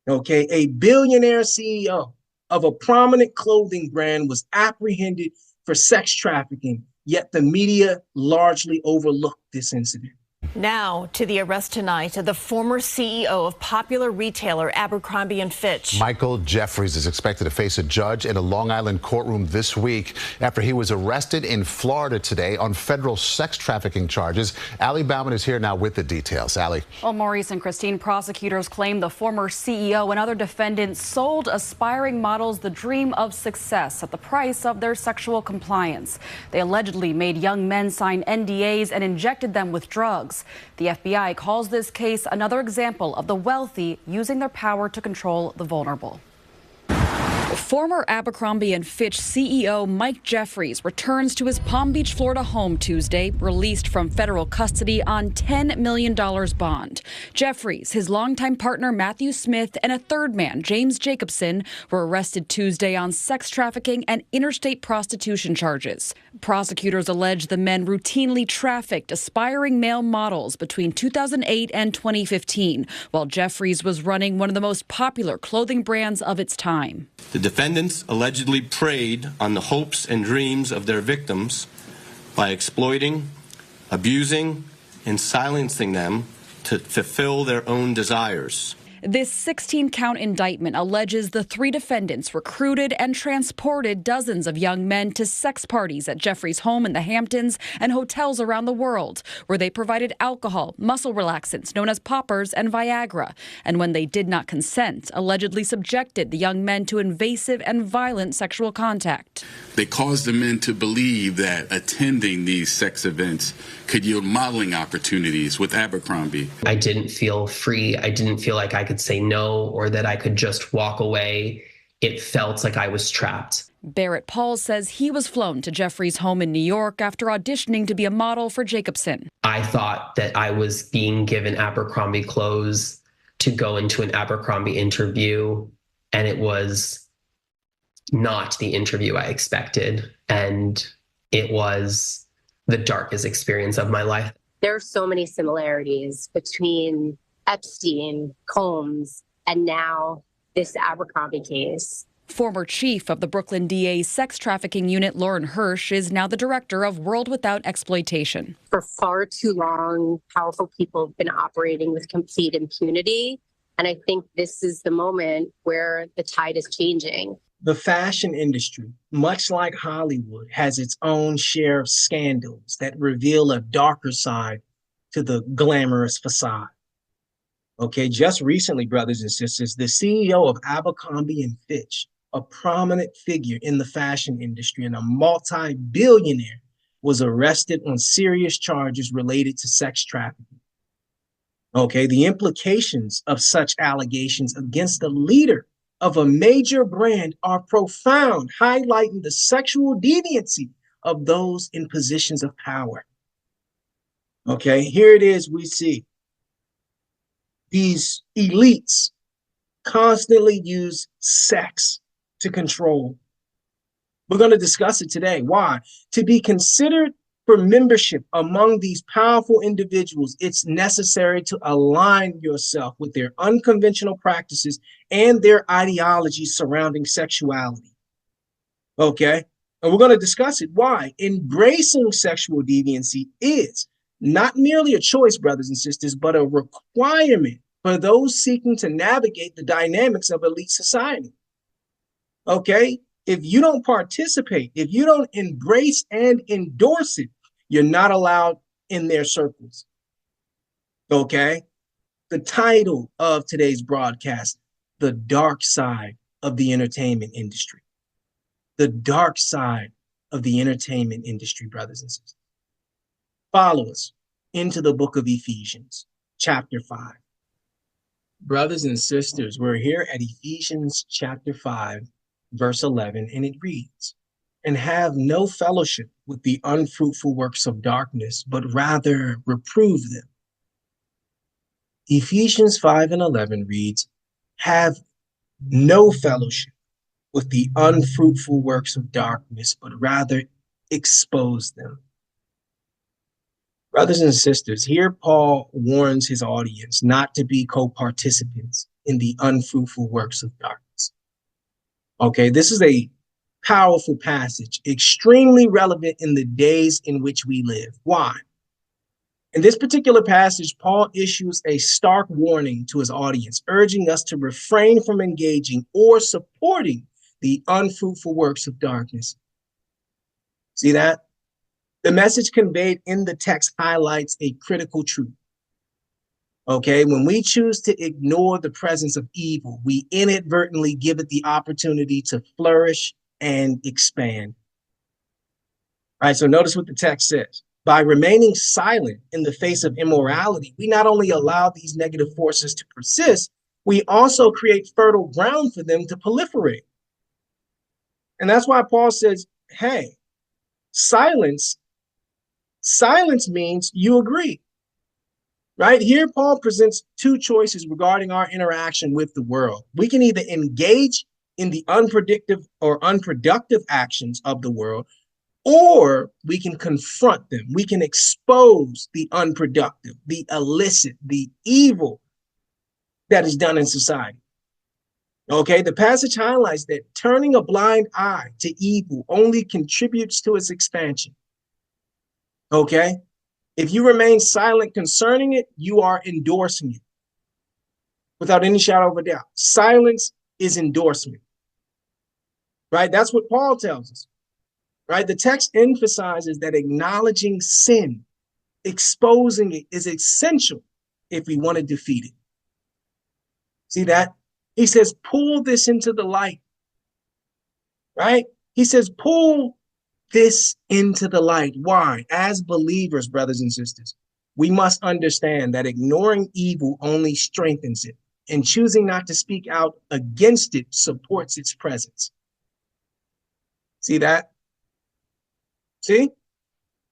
Okay, a billionaire CEO of a prominent clothing brand was apprehended for sex trafficking, yet the media largely overlooked this incident. Now to the arrest tonight of the former CEO of popular retailer Abercrombie and Fitch. Michael Jeffries is expected to face a judge in a Long Island courtroom this week after he was arrested in Florida today on federal sex trafficking charges. Allie Bauman is here now with the details. Allie. Well, Maurice and Christine, prosecutors claim the former CEO and other defendants sold aspiring models the dream of success at the price of their sexual compliance. They allegedly made young men sign NDAs and injected them with drugs. The FBI calls this case another example of the wealthy using their power to control the vulnerable. Former Abercrombie and Fitch CEO Mike Jeffries returns to his Palm Beach, Florida home Tuesday, released from federal custody on $10 million bond. Jeffries, his longtime partner Matthew Smith, and a third man, James Jacobson, were arrested Tuesday on sex trafficking and interstate prostitution charges. Prosecutors allege the men routinely trafficked aspiring male models between 2008 and 2015, while Jeffries was running one of the most popular clothing brands of its time. The defendants allegedly preyed on the hopes and dreams of their victims by exploiting, abusing, and silencing them to fulfill their own desires. This 16-count indictment alleges the three defendants recruited and transported dozens of young men to sex parties at Jeffries' home in the Hamptons and hotels around the world, where they provided alcohol, muscle relaxants known as poppers, and Viagra. And when they did not consent, allegedly subjected the young men to invasive and violent sexual contact. They caused the men to believe that attending these sex events could yield modeling opportunities with Abercrombie. I didn't feel free. I didn't feel like I could say no or that I could just walk away. It felt like I was trapped. Barrett Paul says he was flown to Jeffries' home in New York after auditioning to be a model for Jacobson. I thought that I was being given Abercrombie clothes to go into an Abercrombie interview, and it was not the interview I expected. And it was the darkest experience of my life. There are so many similarities between Epstein, Combs, and now this Abercrombie case. Former chief of the Brooklyn DA's sex trafficking unit, Lauren Hirsch, is now the director of World Without Exploitation. For far too long, powerful people have been operating with complete impunity. And I think this is the moment where the tide is changing. The fashion industry, much like Hollywood, has its own share of scandals that reveal a darker side to the glamorous facade. Okay, just recently, brothers and sisters, the CEO of Abercrombie and Fitch, a prominent figure in the fashion industry and a multi-billionaire, was arrested on serious charges related to sex trafficking. Okay, the implications of such allegations against the leader of a major brand are profound, highlighting the sexual deviancy of those in positions of power. Okay, here it is, we see these elites constantly use sex to control. We're going to discuss it today. Why? To be considered for membership among these powerful individuals, it's necessary to align yourself with their unconventional practices and their ideologies surrounding sexuality. Okay? And we're going to discuss it. Why? Embracing sexual deviancy is not merely a choice, brothers and sisters, but a requirement for those seeking to navigate the dynamics of elite society. Okay? If you don't participate, if you don't embrace and endorse it, you're not allowed in their circles. Okay? The title of today's broadcast, The Dark Side of the Entertainment Industry. The dark side of the entertainment industry, brothers and sisters. Follow us into the book of Ephesians, chapter 5. Brothers and sisters, we're here at Ephesians chapter 5, verse 11, and it reads, "And have no fellowship with the unfruitful works of darkness, but rather reprove them." Ephesians 5 and 11 reads, "Have no fellowship with the unfruitful works of darkness, but rather expose them. Brothers and sisters, here Paul warns his audience not to be co-participants in the unfruitful works of darkness. Okay, this is a powerful passage, extremely relevant in the days in which we live. Why? In this particular passage, Paul issues a stark warning to his audience, urging us to refrain from engaging or supporting the unfruitful works of darkness. See that? The message conveyed in the text highlights a critical truth. Okay, when we choose to ignore the presence of evil, we inadvertently give it the opportunity to flourish and expand. All right, so notice what the text says. By remaining silent in the face of immorality, we not only allow these negative forces to persist, we also create fertile ground for them to proliferate. And that's why Paul says, hey, silence means you agree. Right here, Paul presents two choices regarding our interaction with the world. We can either engage in the unpredictable or unproductive actions of the world, or we can confront them. We can expose the unproductive, the illicit, the evil that is done in society. Okay, the passage highlights that turning a blind eye to evil only contributes to its expansion. Okay, if you remain silent concerning it, you are endorsing it without any shadow of a doubt. Silence is endorsement, right? That's what Paul tells us, right? The text emphasizes that acknowledging sin, exposing it is essential if we want to defeat it. See that? He says, pull this into the light, right? He says, pull this into the light. Why? As believers, brothers and sisters, we must understand that ignoring evil only strengthens it, and choosing not to speak out against it supports its presence. See that? See?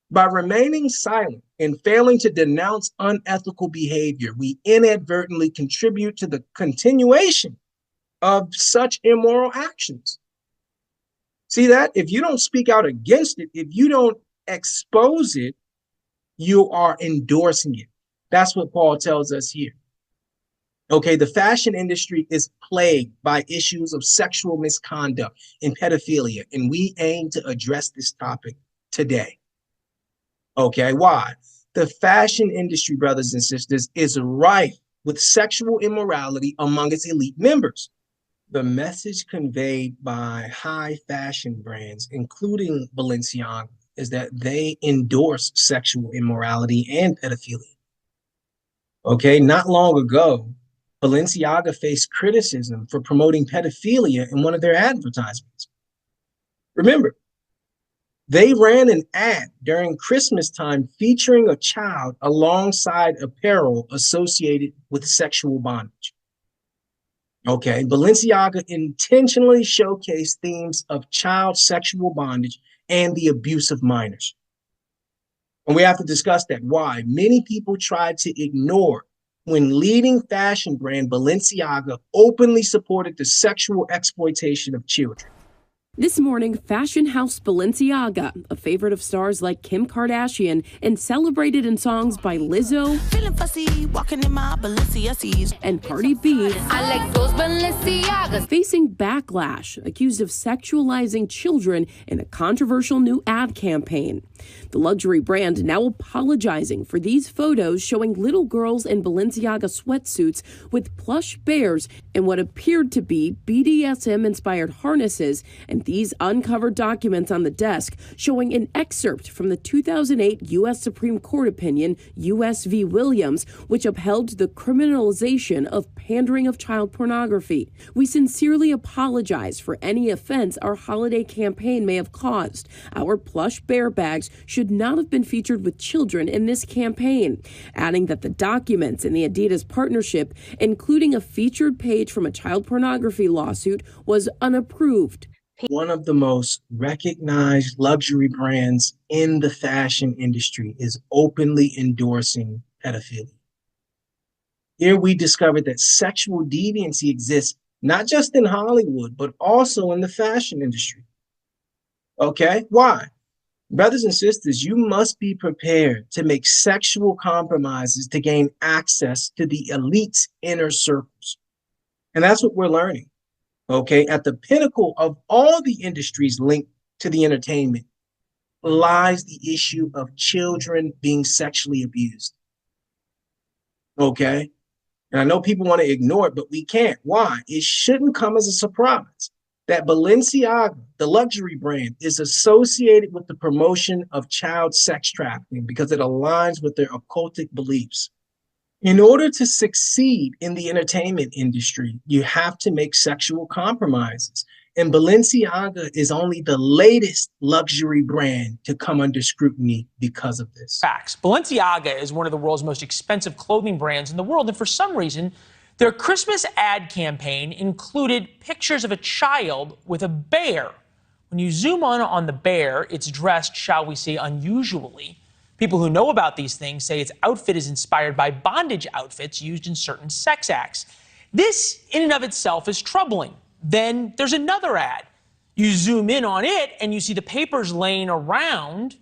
By remaining silent and failing to denounce unethical behavior, we inadvertently contribute to the continuation of such immoral actions. See that? If you don't speak out against it, if you don't expose it, you are endorsing it. That's what Paul tells us here. Okay, the fashion industry is plagued by issues of sexual misconduct and pedophilia, and we aim to address this topic today. Okay, why? The fashion industry, brothers and sisters, is rife with sexual immorality among its elite members. The message conveyed by high fashion brands, including Balenciaga, is that they endorse sexual immorality and pedophilia. Okay, not long ago, Balenciaga faced criticism for promoting pedophilia in one of their advertisements. Remember, they ran an ad during Christmas time featuring a child alongside apparel associated with sexual bondage. Okay, Balenciaga intentionally showcased themes of child sexual bondage and the abuse of minors. And we have to discuss that. Why? Many people tried to ignore when leading fashion brand Balenciaga openly supported the sexual exploitation of children. This morning, fashion house Balenciaga, a favorite of stars like Kim Kardashian and celebrated in songs by Lizzo fussy, walking in my Balenciagas and Cardi B, I like those Balenciagas. Facing backlash, accused of sexualizing children in a controversial new ad campaign. The luxury brand now apologizing for these photos showing little girls in Balenciaga sweatsuits with plush bears and what appeared to be BDSM-inspired harnesses, and these uncovered documents on the desk showing an excerpt from the 2008 U.S. Supreme Court opinion, U.S. v. Williams, which upheld the criminalization of pandering of child pornography. We sincerely apologize for any offense our holiday campaign may have caused. Our plush bear bags should not have been featured with children in this campaign, adding that the documents in the Adidas partnership, including a featured page from a child pornography lawsuit, was unapproved. One of the most recognized luxury brands in the fashion industry is openly endorsing pedophilia. Here we discovered that sexual deviancy exists not just in Hollywood, but also in the fashion industry. Okay, why? Brothers and sisters, you must be prepared to make sexual compromises to gain access to the elite's inner circles. And that's what we're learning. Okay, at the pinnacle of all the industries linked to the entertainment lies the issue of children being sexually abused. Okay, and I know people want to ignore it, but we can't. Why? It shouldn't come as a surprise that Balenciaga, the luxury brand, is associated with the promotion of child sex trafficking because it aligns with their occultic beliefs. In order to succeed in the entertainment industry, you have to make sexual compromises. And Balenciaga is only the latest luxury brand to come under scrutiny because of this. Facts. Balenciaga is one of the world's most expensive clothing brands in the world, and for some reason, their Christmas ad campaign included pictures of a child with a bear. When you zoom in on the bear, it's dressed, shall we say, unusually. People who know about these things say its outfit is inspired by bondage outfits used in certain sex acts. This, in and of itself, is troubling. Then there's another ad. You zoom in on it, and you see the papers laying around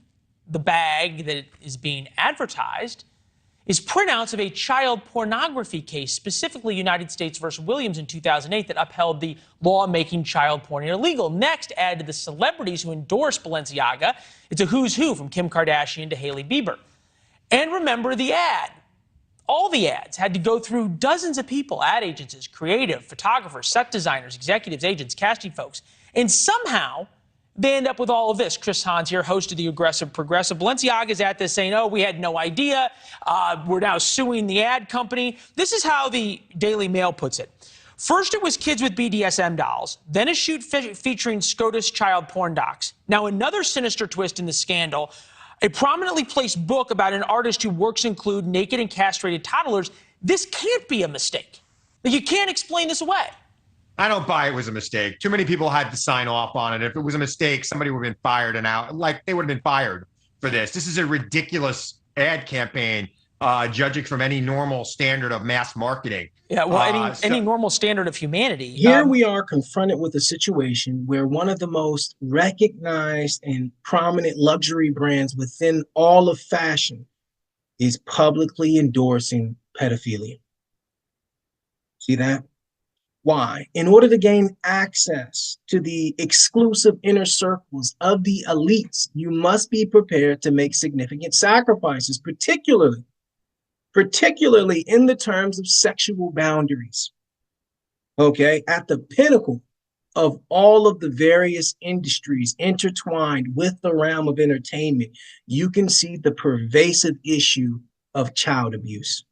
the bag that is being advertised is printouts of a child pornography case, specifically United States versus Williams in 2008, that upheld the law making child porn illegal. Next, add to the celebrities who endorse Balenciaga. It's a who's who from Kim Kardashian to Hailey Bieber. And remember the ad. All the ads had to go through dozens of people, ad agencies, creative, photographers, set designers, executives, agents, casting folks. And somehow, they end up with all of this. Chris Hans here, host of the Aggressive Progressive. Balenciaga is at this saying, oh, we had no idea. We're now suing the ad company. This is how the Daily Mail puts it. First, it was kids with BDSM dolls. Then a shoot featuring SCOTUS child porn docs. Now, another sinister twist in the scandal, a prominently placed book about an artist whose works include naked and castrated toddlers. This can't be a mistake. You can't explain this away. I don't buy it was a mistake. Too many people had to sign off on it. If it was a mistake, somebody would have been fired and out. Like, they would have been fired for this. This is a ridiculous ad campaign, judging from any normal standard of mass marketing. Yeah, well, any normal standard of humanity. Here we are confronted with a situation where one of the most recognized and prominent luxury brands within all of fashion is publicly endorsing pedophilia. See that? Why? In order to gain access to the exclusive inner circles of the elites, you must be prepared to make significant sacrifices, particularly in the terms of sexual boundaries. Okay, at the pinnacle of all of the various industries intertwined with the realm of entertainment, you can see the pervasive issue of child abuse.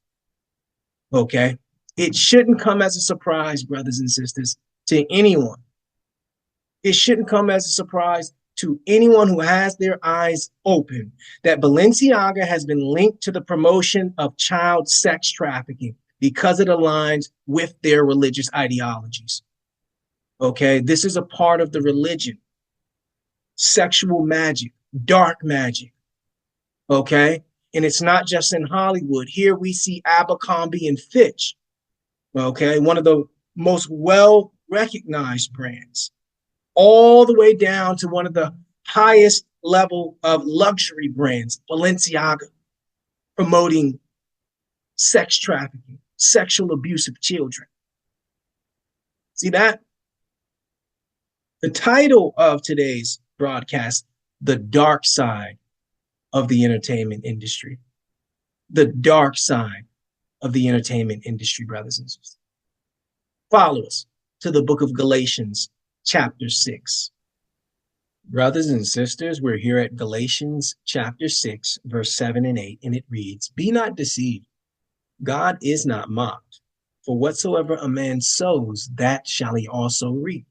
Okay. It shouldn't come as a surprise, brothers and sisters, to anyone. It shouldn't come as a surprise to anyone who has their eyes open that Balenciaga has been linked to the promotion of child sex trafficking because it aligns with their religious ideologies. Okay, this is a part of the religion, sexual magic, dark magic. Okay, and it's not just in Hollywood. Here we see Abercrombie and Fitch. Okay, one of the most well-recognized brands, all the way down to one of the highest level of luxury brands, Balenciaga, promoting sex trafficking, sexual abuse of children. See that? The title of today's broadcast, The Dark Side of the Entertainment Industry. The dark side of the entertainment industry, brothers and sisters. Follow us to the book of Galatians, chapter 6. Brothers and sisters, we're here at Galatians chapter 6, verse 7 and 8, and it reads, "Be not deceived, God is not mocked, for whatsoever a man sows, that shall he also reap."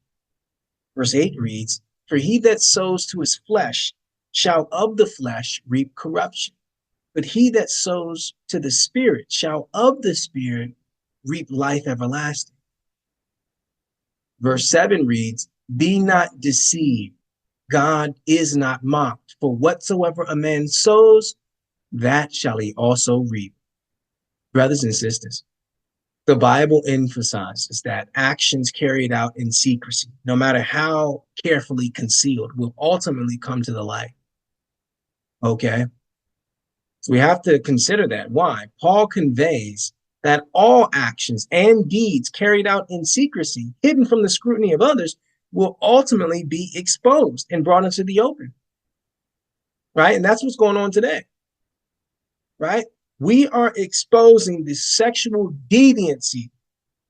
Verse 8 reads, "For he that sows to his flesh shall of the flesh reap corruption. But he that sows to the Spirit shall of the Spirit reap life everlasting." Verse 7 reads, "Be not deceived, God is not mocked, for whatsoever a man sows, that shall he also reap." Brothers and sisters, The Bible emphasizes that actions carried out in secrecy, no matter how carefully concealed, will ultimately come to the light. Okay? So we have to consider that. Why? Paul conveys that all actions and deeds carried out in secrecy, hidden from the scrutiny of others, will ultimately be exposed and brought into the open. Right? And that's what's going on today. Right? We are exposing the sexual deviancy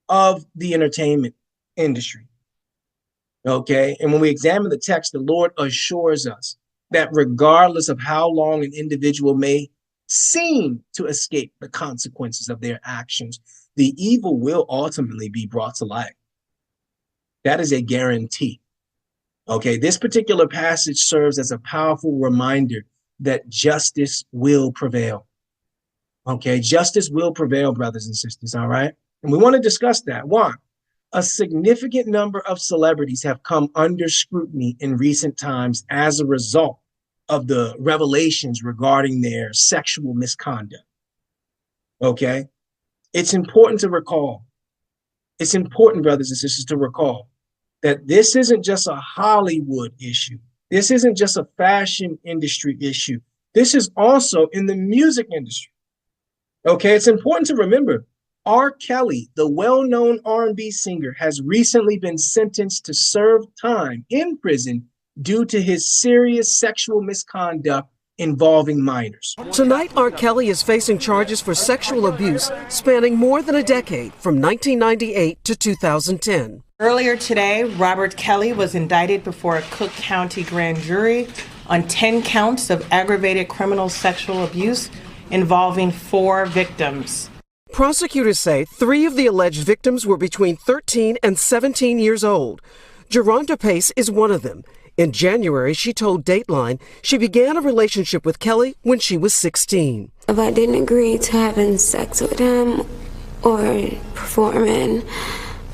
of the entertainment industry. Okay? And when we examine the text, the Lord assures us that regardless of how long an individual may seem to escape the consequences of their actions, the evil will ultimately be brought to light. That is a guarantee. Okay, this particular passage serves as a powerful reminder that justice will prevail. Okay, justice will prevail, brothers and sisters, all right? And we want to discuss that. Why? A significant number of celebrities have come under scrutiny in recent times as a result of the revelations regarding their sexual misconduct. Okay? It's important to recall, it's important, brothers and sisters, to recall that this isn't just a Hollywood issue. This isn't just a fashion industry issue. This is also in the music industry. Okay? It's important to remember R. Kelly, the well-known R&B singer, has recently been sentenced to serve time in prison due to his serious sexual misconduct involving minors. Tonight, R. Kelly is facing charges for sexual abuse spanning more than a decade, from 1998 to 2010. Earlier today, Robert Kelly was indicted before a Cook County grand jury on 10 counts of aggravated criminal sexual abuse involving 4 victims. Prosecutors say 3 of the alleged victims were between 13 and 17 years old. Geronda Pace is one of them. In January, she told Dateline she began a relationship with Kelly when she was 16. If I didn't agree to having sex with him or performing,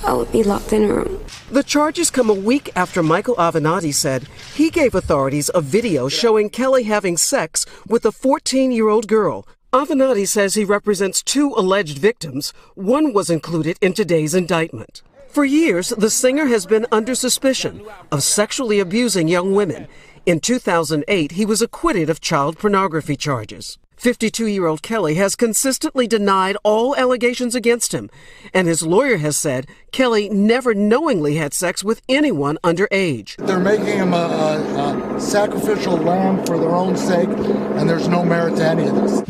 I would be locked in a room. The charges come a week after Michael Avenatti said he gave authorities a video showing Kelly having sex with a 14-year-old girl. Avenatti says he represents 2 alleged victims. One was included in today's indictment. For years, the singer has been under suspicion of sexually abusing young women. In 2008, he was acquitted of child pornography charges. 52-year-old Kelly has consistently denied all allegations against him, and his lawyer has said Kelly never knowingly had sex with anyone underage. They're making him a sacrificial lamb for their own sake, and there's no merit to any of this.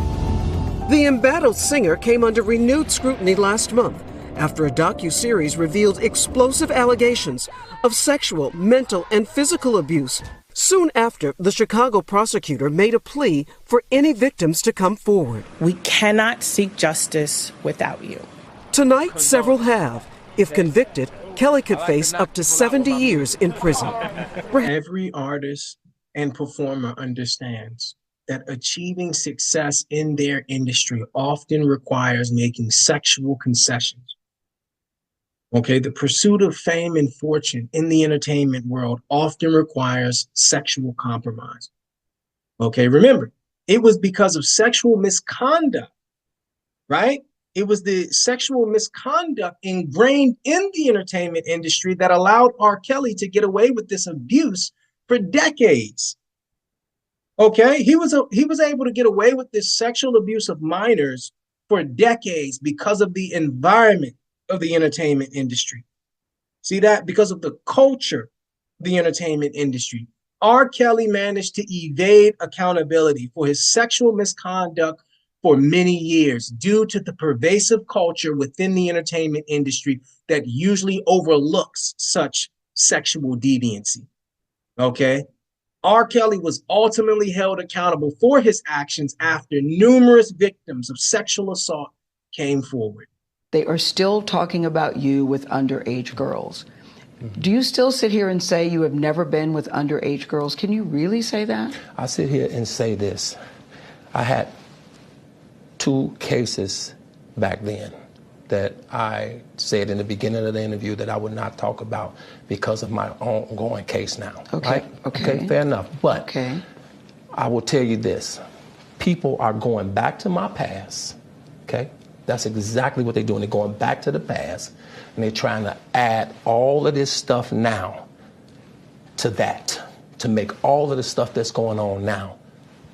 The embattled singer came under renewed scrutiny last month after a docuseries revealed explosive allegations of sexual, mental, and physical abuse. Soon after, the Chicago prosecutor made a plea for any victims to come forward. We cannot seek justice without you. Tonight, several have. If convicted, Kelly could face up to 70 years in prison. Every artist and performer understands that achieving success in their industry often requires making sexual concessions. Okay, the pursuit of fame and fortune in the entertainment world often requires sexual compromise. Okay, remember, it was because of sexual misconduct, right? It was the sexual misconduct ingrained in the entertainment industry that allowed R. Kelly to get away with this abuse for decades. Okay, he was able to get away with this sexual abuse of minors for decades because of the environment of the entertainment industry. See that? Because of the culture of the entertainment industry. R. Kelly managed to evade accountability for his sexual misconduct for many years due to the pervasive culture within the entertainment industry that usually overlooks such sexual deviancy. Okay? R. Kelly was ultimately held accountable for his actions after numerous victims of sexual assault came forward. They are still talking about you with underage girls. Do you still sit here and say you have never been with underage girls? Can you really say that? I sit here and say this. I had 2 cases back then that I said in the beginning of the interview that I would not talk about because of my ongoing case now. Okay. Right? Okay, fair enough. But I will tell you this. People are going back to my past, okay? That's exactly what they're doing. They're going back to the past, and they're trying to add all of this stuff now to that, to make all of the stuff that's going on now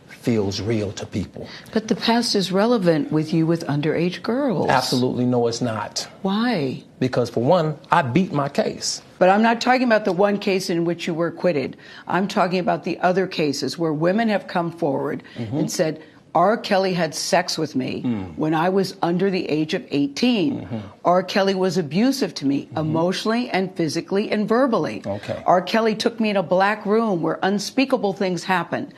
feels real to people. But the past is relevant with you with underage girls. Absolutely no, it's not. Why? Because for one, I beat my case. But I'm not talking about the one case in which you were acquitted. I'm talking about the other cases where women have come forward and said, R. Kelly had sex with me when I was under the age of 18. R. Kelly was abusive to me emotionally and physically and verbally. Okay. R. Kelly took me in a black room where unspeakable things happened.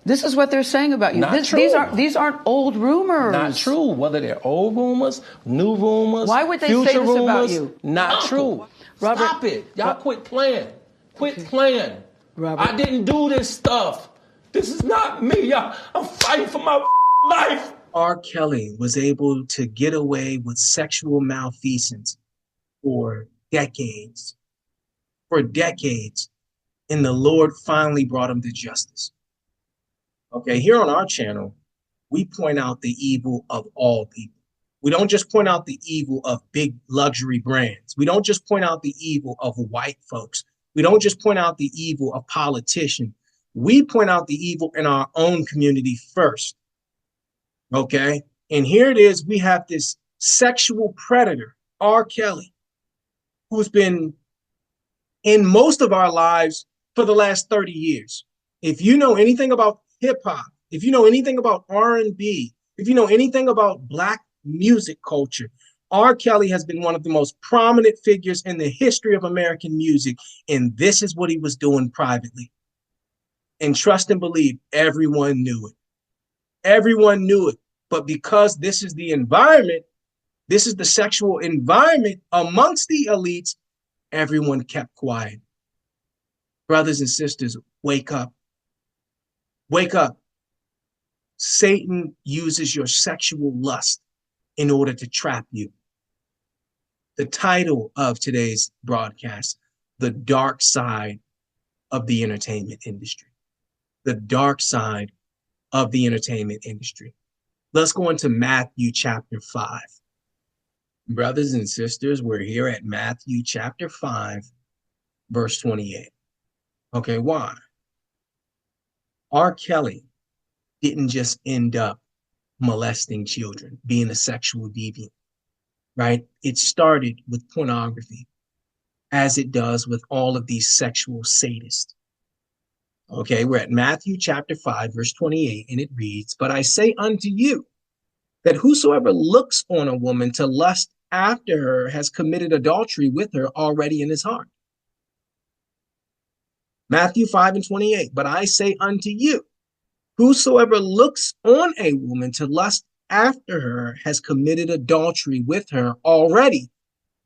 This is what they're saying about you. Not true. These aren't old rumors. Not true. Whether they're old rumors, new rumors, Why would they future say this rumors, about you? Not true. Robert, Stop it. Y'all quit playing. Quit playing. Robert. I didn't do this stuff. This is not me. Y'all. I'm fighting for my life. R. Kelly was able to get away with sexual malfeasance for decades. For decades. And the Lord finally brought him to justice. Okay, here on our channel, we point out the evil of all people. We don't just point out the evil of big luxury brands. We don't just point out the evil of white folks. We don't just point out the evil of politicians. We point out the evil in our own community first. Okay, and here it is. We have this sexual predator, R. Kelly, who's been in most of our lives for the last 30 years. If you know anything about hip hop, if you know anything about R&B, if you know anything about Black music culture, R. Kelly has been one of the most prominent figures in the history of American music, and this is what he was doing privately. And trust and believe, everyone knew it. Everyone knew it, but because this is the environment, this is the sexual environment amongst the elites, everyone kept quiet. Brothers and sisters, wake up. Wake up. Satan uses your sexual lust in order to trap you. The title of today's broadcast, The Dark Side of the Entertainment Industry. The dark side of the entertainment industry. Let's go into Matthew chapter 5. Brothers and sisters, we're here at Matthew chapter 5, verse 28. Okay, why? R. Kelly didn't just end up molesting children, being a sexual deviant, right? It started with pornography, as it does with all of these sexual sadists. Okay, we're at Matthew chapter 5, verse 28, and it reads, "But I say unto you, that whosoever looks on a woman to lust after her has committed adultery with her already in his heart." Matthew 5 and 28, "But I say unto you, whosoever looks on a woman to lust after her has committed adultery with her already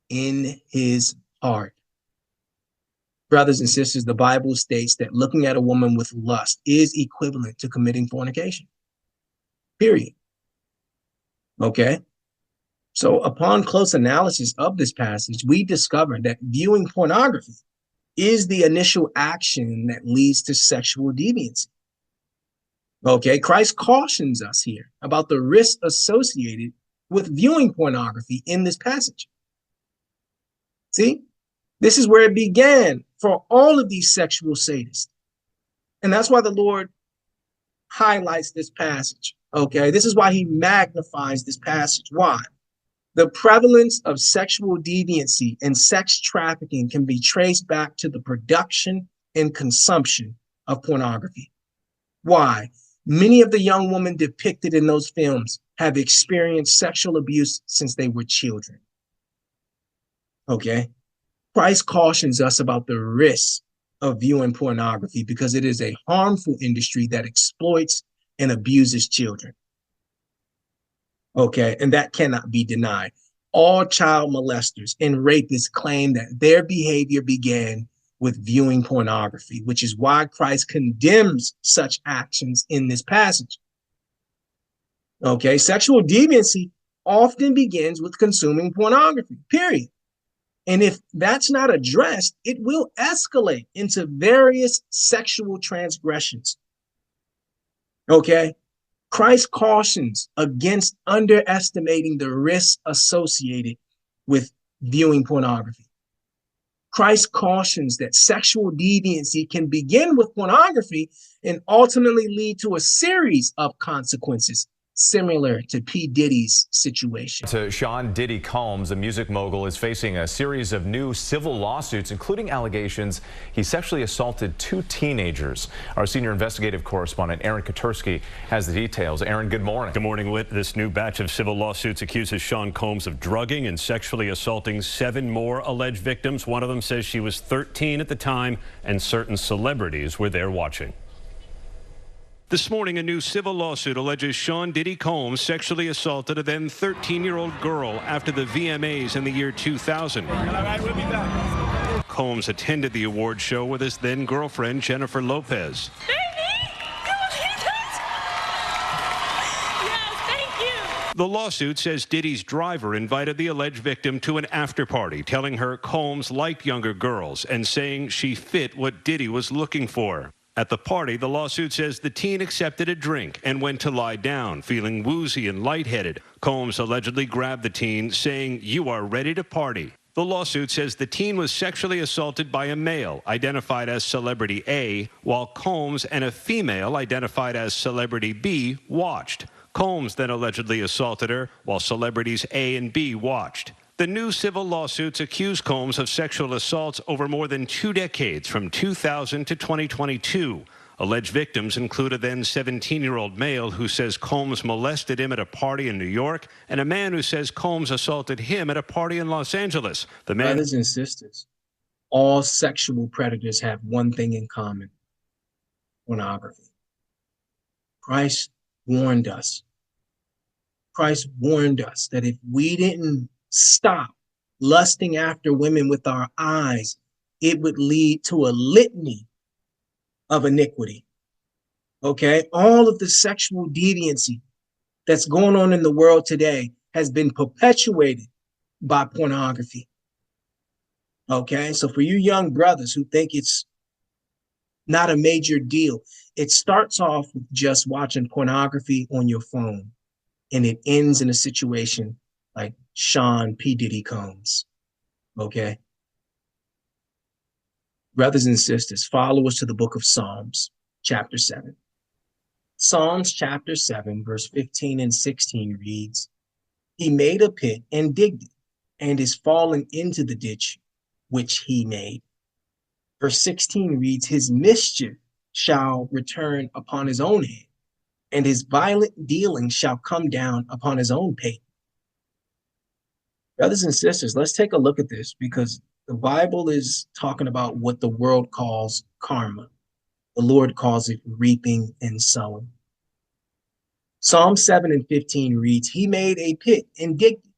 in his heart." Brothers and sisters, the Bible states that looking at a woman with lust is equivalent to committing fornication. Period. Okay? So upon close analysis of this passage, we discover that viewing pornography is the initial action that leads to sexual deviancy. Okay, Christ cautions us here about the risks associated with viewing pornography in this passage. See, this is where it began for all of these sexual sadists. And that's why the Lord highlights this passage. Okay, this is why he magnifies this passage. Why? The prevalence of sexual deviancy and sex trafficking can be traced back to the production and consumption of pornography. Why? Many of the young women depicted in those films have experienced sexual abuse since they were children. Okay? Christ cautions us about the risks of viewing pornography because it is a harmful industry that exploits and abuses children. Okay, and that cannot be denied. All child molesters and rapists claim that their behavior began with viewing pornography, which is why Christ condemns such actions in this passage. Okay, sexual deviancy often begins with consuming pornography, period. And if that's not addressed, it will escalate into various sexual transgressions. Okay, Christ cautions against underestimating the risks associated with viewing pornography. Christ cautions that sexual deviancy can begin with pornography and ultimately lead to a series of consequences similar to P. Diddy's situation. To Sean Diddy Combs, the music mogul, is facing a series of new civil lawsuits, including allegations he sexually assaulted 2 teenagers. Our senior investigative correspondent, Aaron Katursky, has the details. Aaron, good morning. Good morning, Whit. This new batch of civil lawsuits accuses Sean Combs of drugging and sexually assaulting 7 more alleged victims. One of them says she was 13 at the time, and certain celebrities were there watching. This morning, a new civil lawsuit alleges Sean Diddy Combs sexually assaulted a then 13-year-old girl after the VMAs in the year 2000. Combs attended the award show with his then-girlfriend, Jennifer Lopez. The lawsuit says Diddy's driver invited the alleged victim to an after-party, telling her Combs liked younger girls and saying she fit what Diddy was looking for. At the party, the lawsuit says the teen accepted a drink and went to lie down, feeling woozy and lightheaded. Combs allegedly grabbed the teen, saying, "You are ready to party." The lawsuit says the teen was sexually assaulted by a male, identified as Celebrity A, while Combs and a female, identified as Celebrity B, watched. Combs then allegedly assaulted her, while celebrities A and B watched. The new civil lawsuits accuse Combs of sexual assaults over more than 2 decades, from 2000 to 2022. Alleged victims include a then 17-year-old male who says Combs molested him at a party in New York, and a man who says Combs assaulted him at a party in Los Angeles. The man... Brothers and sisters, all sexual predators have one thing in common: pornography. Christ warned us. Christ warned us that if we didn't stop lusting after women with our eyes, it would lead to a litany of iniquity. Okay? All of the sexual deviancy that's going on in the world today has been perpetuated by pornography. Okay? So for you young brothers who think it's not a major deal, it starts off with just watching pornography on your phone, and it ends in a situation like Sean P. Diddy Combs. Okay? Brothers and sisters, follow us to the book of Psalms, chapter 7. Psalms chapter 7, verse 15 and 16 reads, "He made a pit and digged it, and is fallen into the ditch which he made." Verse 16 reads, "His mischief shall return upon his own head, and his violent dealing shall come down upon his own pate." Brothers and sisters, let's take a look at this, because the Bible is talking about what the world calls karma. The Lord calls it reaping and sowing. Psalm 7 and 15 reads, "He made a pit and digged it,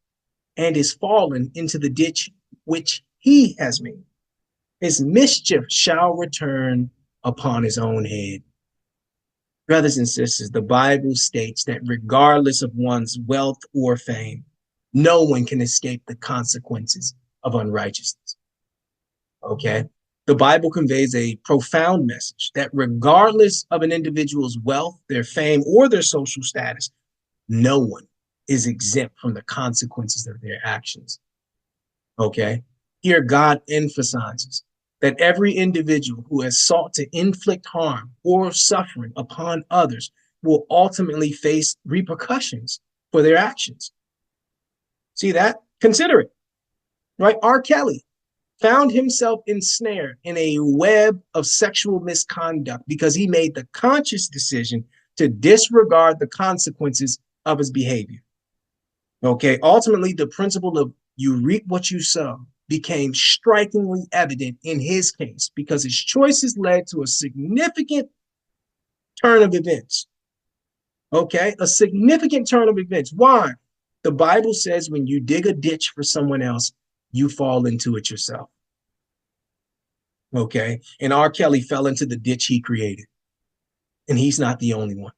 and is fallen into the ditch which he has made. His mischief shall return upon his own head." Brothers and sisters, the Bible states that regardless of one's wealth or fame, no one can escape the consequences of unrighteousness. Okay? The Bible conveys a profound message that regardless of an individual's wealth, their fame, or their social status, no one is exempt from the consequences of their actions. Okay? Here, God emphasizes that every individual who has sought to inflict harm or suffering upon others will ultimately face repercussions for their actions. See that? Consider it, right? R. Kelly found himself ensnared in a web of sexual misconduct because he made the conscious decision to disregard the consequences of his behavior. Okay, ultimately, the principle of you reap what you sow became strikingly evident in his case because his choices led to a significant turn of events. Okay, a significant turn of events. Why? The Bible says when you dig a ditch for someone else, you fall into it yourself. Okay, and R. Kelly fell into the ditch he created, and he's not the only one.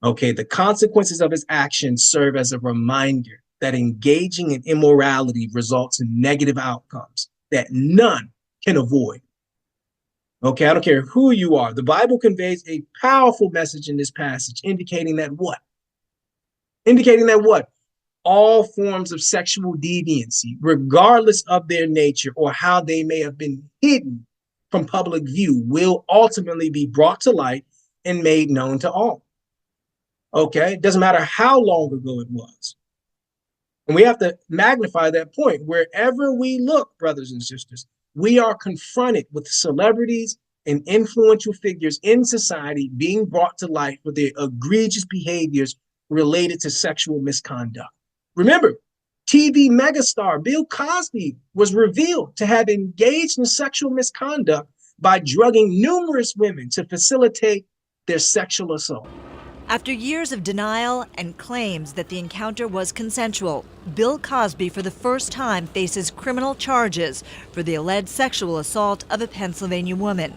Okay, the consequences of his actions serve as a reminder that engaging in immorality results in negative outcomes that none can avoid. Okay, I don't care who you are. The Bible conveys a powerful message in this passage, indicating that what? Indicating that what? All forms of sexual deviancy, regardless of their nature or how they may have been hidden from public view, will ultimately be brought to light and made known to all. Okay, it doesn't matter how long ago it was. And we have to magnify that point. Wherever we look, brothers and sisters, we are confronted with celebrities and influential figures in society being brought to light for their egregious behaviors related to sexual misconduct. Remember, TV megastar Bill Cosby was revealed to have engaged in sexual misconduct by drugging numerous women to facilitate their sexual assault. After years of denial and claims that the encounter was consensual, Bill Cosby for the first time faces criminal charges for the alleged sexual assault of a Pennsylvania woman.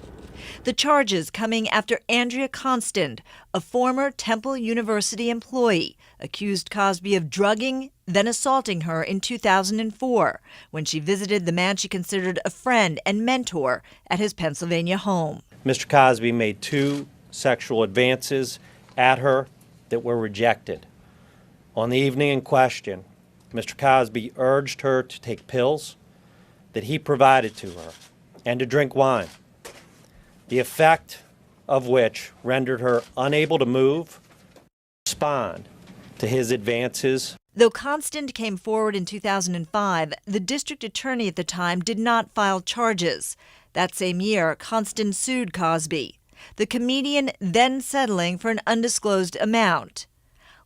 The charges coming after Andrea Constand, a former Temple University employee, accused Cosby of drugging, then assaulting her in 2004 when she visited the man she considered a friend and mentor at his Pennsylvania home. Mr. Cosby made 2 sexual advances at her that were rejected. On the evening in question, Mr. Cosby urged her to take pills that he provided to her and to drink wine, the effect of which rendered her unable to move, respond to his advances. Though Constand came forward in 2005, the district attorney at the time did not file charges. That same year, Constand sued Cosby, the comedian then settling for an undisclosed amount.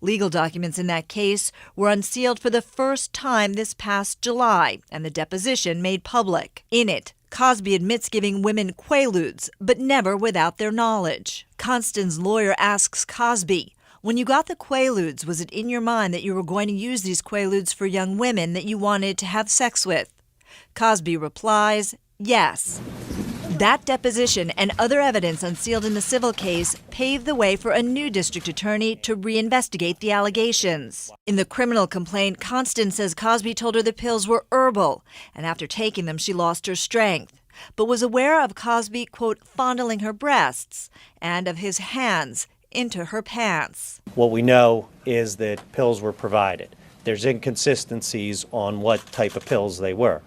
Legal documents in that case were unsealed for the first time this past July, and the deposition made public. In it, Cosby admits giving women quaaludes, but never without their knowledge. Constand's lawyer asks Cosby, when you got the quaaludes, was it in your mind that you were going to use these quaaludes for young women that you wanted to have sex with? Cosby replies, yes. That deposition and other evidence unsealed in the civil case paved the way for a new district attorney to reinvestigate the allegations. In the criminal complaint, Constand says Cosby told her the pills were herbal, and after taking them, she lost her strength, but was aware of Cosby, quote, fondling her breasts and of his hands into her pants. What we know is that pills were provided. There's inconsistencies on what type of pills they were.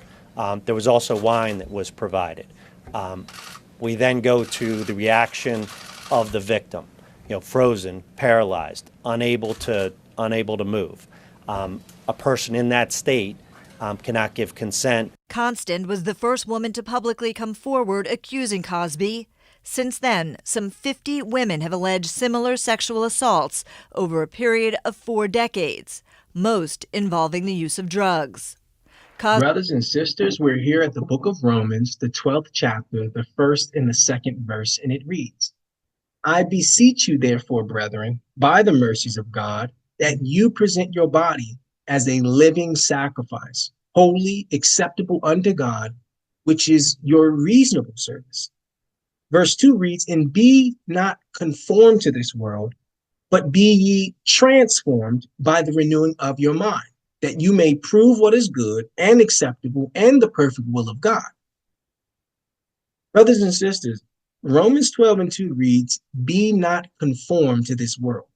There was also wine that was provided. We then go to the reaction of the victim, frozen, paralyzed, unable to move. A person in that state cannot give consent. Constand was the first woman to publicly come forward accusing Cosby. Since then, some 50 women have alleged similar sexual assaults over a period of 4 decades, most involving the use of drugs. Brothers and sisters, we're here at the book of Romans, the 12th chapter, the 1st and the 2nd verse, and it reads, I beseech you, therefore, brethren, by the mercies of God, that you present your body as a living sacrifice, holy, acceptable unto God, which is your reasonable service. Verse 2 reads, and be not conformed to this world, but be ye transformed by the renewing of your mind, that you may prove what is good and acceptable and the perfect will of God. Brothers and sisters, Romans 12:2 reads, be not conformed to this world,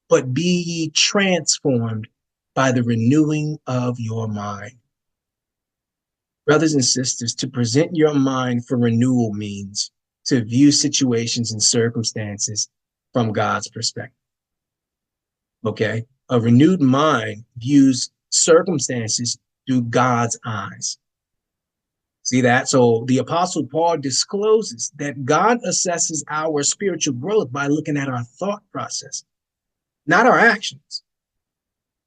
but be ye transformed by the renewing of your mind. Brothers and sisters, to present your mind for renewal means to view situations and circumstances from God's perspective. Okay? A renewed mind views circumstances through God's eyes. See that? So the Apostle Paul discloses that God assesses our spiritual growth by looking at our thought process, not our actions.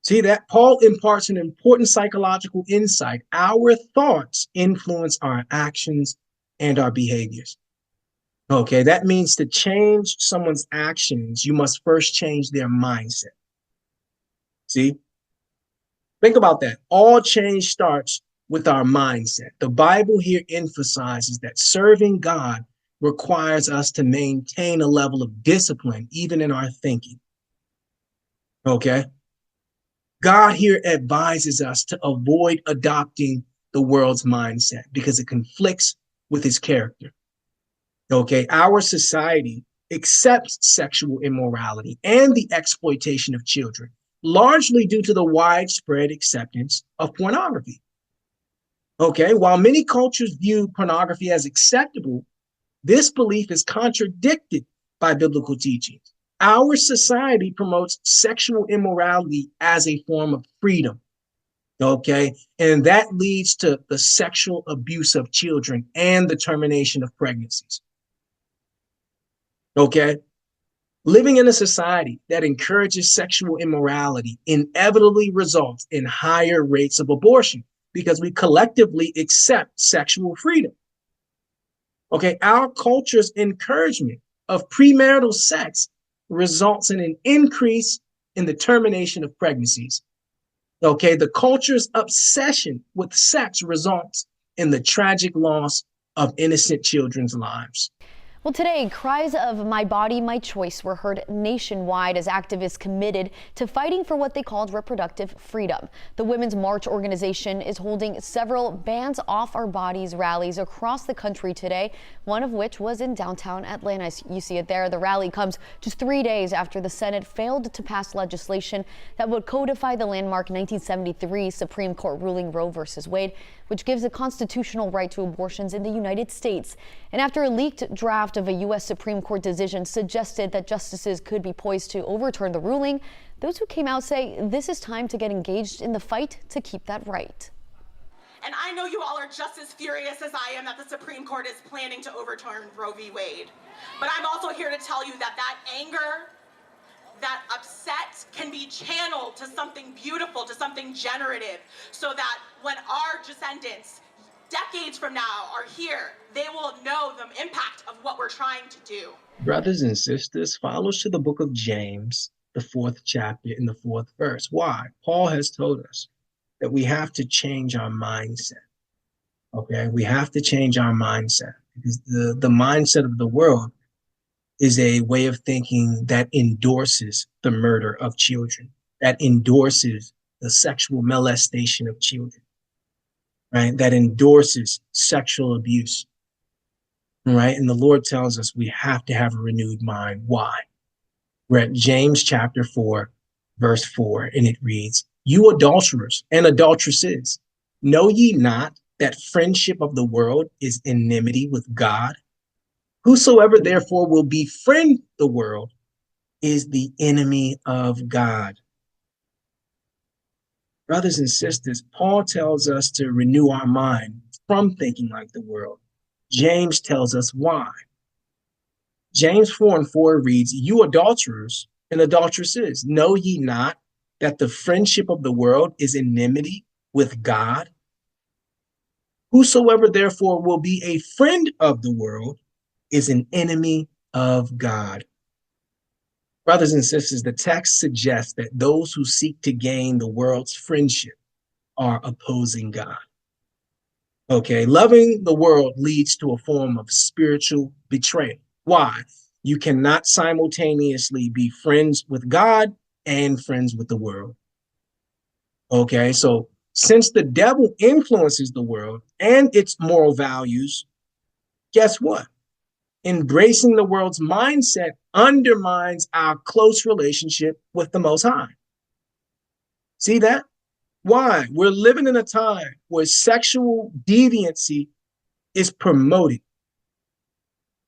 See that? Paul imparts an important psychological insight. Our thoughts influence our actions and our behaviors. Okay, that means to change someone's actions, you must first change their mindset. See? Think about that. All change starts with our mindset. The Bible here emphasizes that serving God requires us to maintain a level of discipline, even in our thinking. Okay? God here advises us to avoid adopting the world's mindset because it conflicts with his character. Okay, our society accepts sexual immorality and the exploitation of children, largely due to the widespread acceptance of pornography. Okay, while many cultures view pornography as acceptable, this belief is contradicted by biblical teachings. Our society promotes sexual immorality as a form of freedom. Okay, and that leads to the sexual abuse of children and the termination of pregnancies. Okay, living in a society that encourages sexual immorality inevitably results in higher rates of abortion because we collectively accept sexual freedom. Okay, our culture's encouragement of premarital sex results in an increase in the termination of pregnancies. Okay, the culture's obsession with sex results in the tragic loss of innocent children's lives. Well, today, cries of "My body, my choice" were heard nationwide as activists committed to fighting for what they called reproductive freedom. The Women's March organization is holding several Bands Off Our Bodies rallies across the country today, one of which was in downtown Atlanta. You see it there. The rally comes just 3 days after the Senate failed to pass legislation that would codify the landmark 1973 Supreme Court ruling Roe v. Wade, which gives a constitutional right to abortions in the United States. And after a leaked draft of a U.S. Supreme Court decision suggested that justices could be poised to overturn the ruling, those who came out say this is time to get engaged in the fight to keep that right. And I know you all are just as furious as I am that the Supreme Court is planning to overturn Roe v. Wade. But I'm also here to tell you that that anger, that upset can be channeled to something beautiful, to something generative, so that when our descendants decades from now are here, they will know the impact of what we're trying to do. Brothers and sisters, follow us to the book of James, the 4th chapter in the 4th verse. Why? Paul has told us that we have to change our mindset. Okay, we have to change our mindset because the mindset of the world is a way of thinking that endorses the murder of children, that endorses the sexual molestation of children, right? That endorses sexual abuse, right? And the Lord tells us we have to have a renewed mind. Why? We're at James chapter 4, verse 4, and it reads, "You adulterers and adulteresses, know ye not that friendship of the world is enmity with God? Whosoever therefore will befriend the world is the enemy of God." Brothers and sisters, Paul tells us to renew our mind from thinking like the world. James tells us why. James 4:4 reads, "You adulterers and adulteresses, know ye not that the friendship of the world is enmity with God? Whosoever therefore will be a friend of the world is an enemy of God." Brothers and sisters, the text suggests that those who seek to gain the world's friendship are opposing God. Okay, loving the world leads to a form of spiritual betrayal. Why? You cannot simultaneously be friends with God and friends with the world. Okay, so since the devil influences the world and its moral values, guess what? Embracing the world's mindset undermines our close relationship with the Most High. See that? Why? We're living in a time where sexual deviancy is promoted,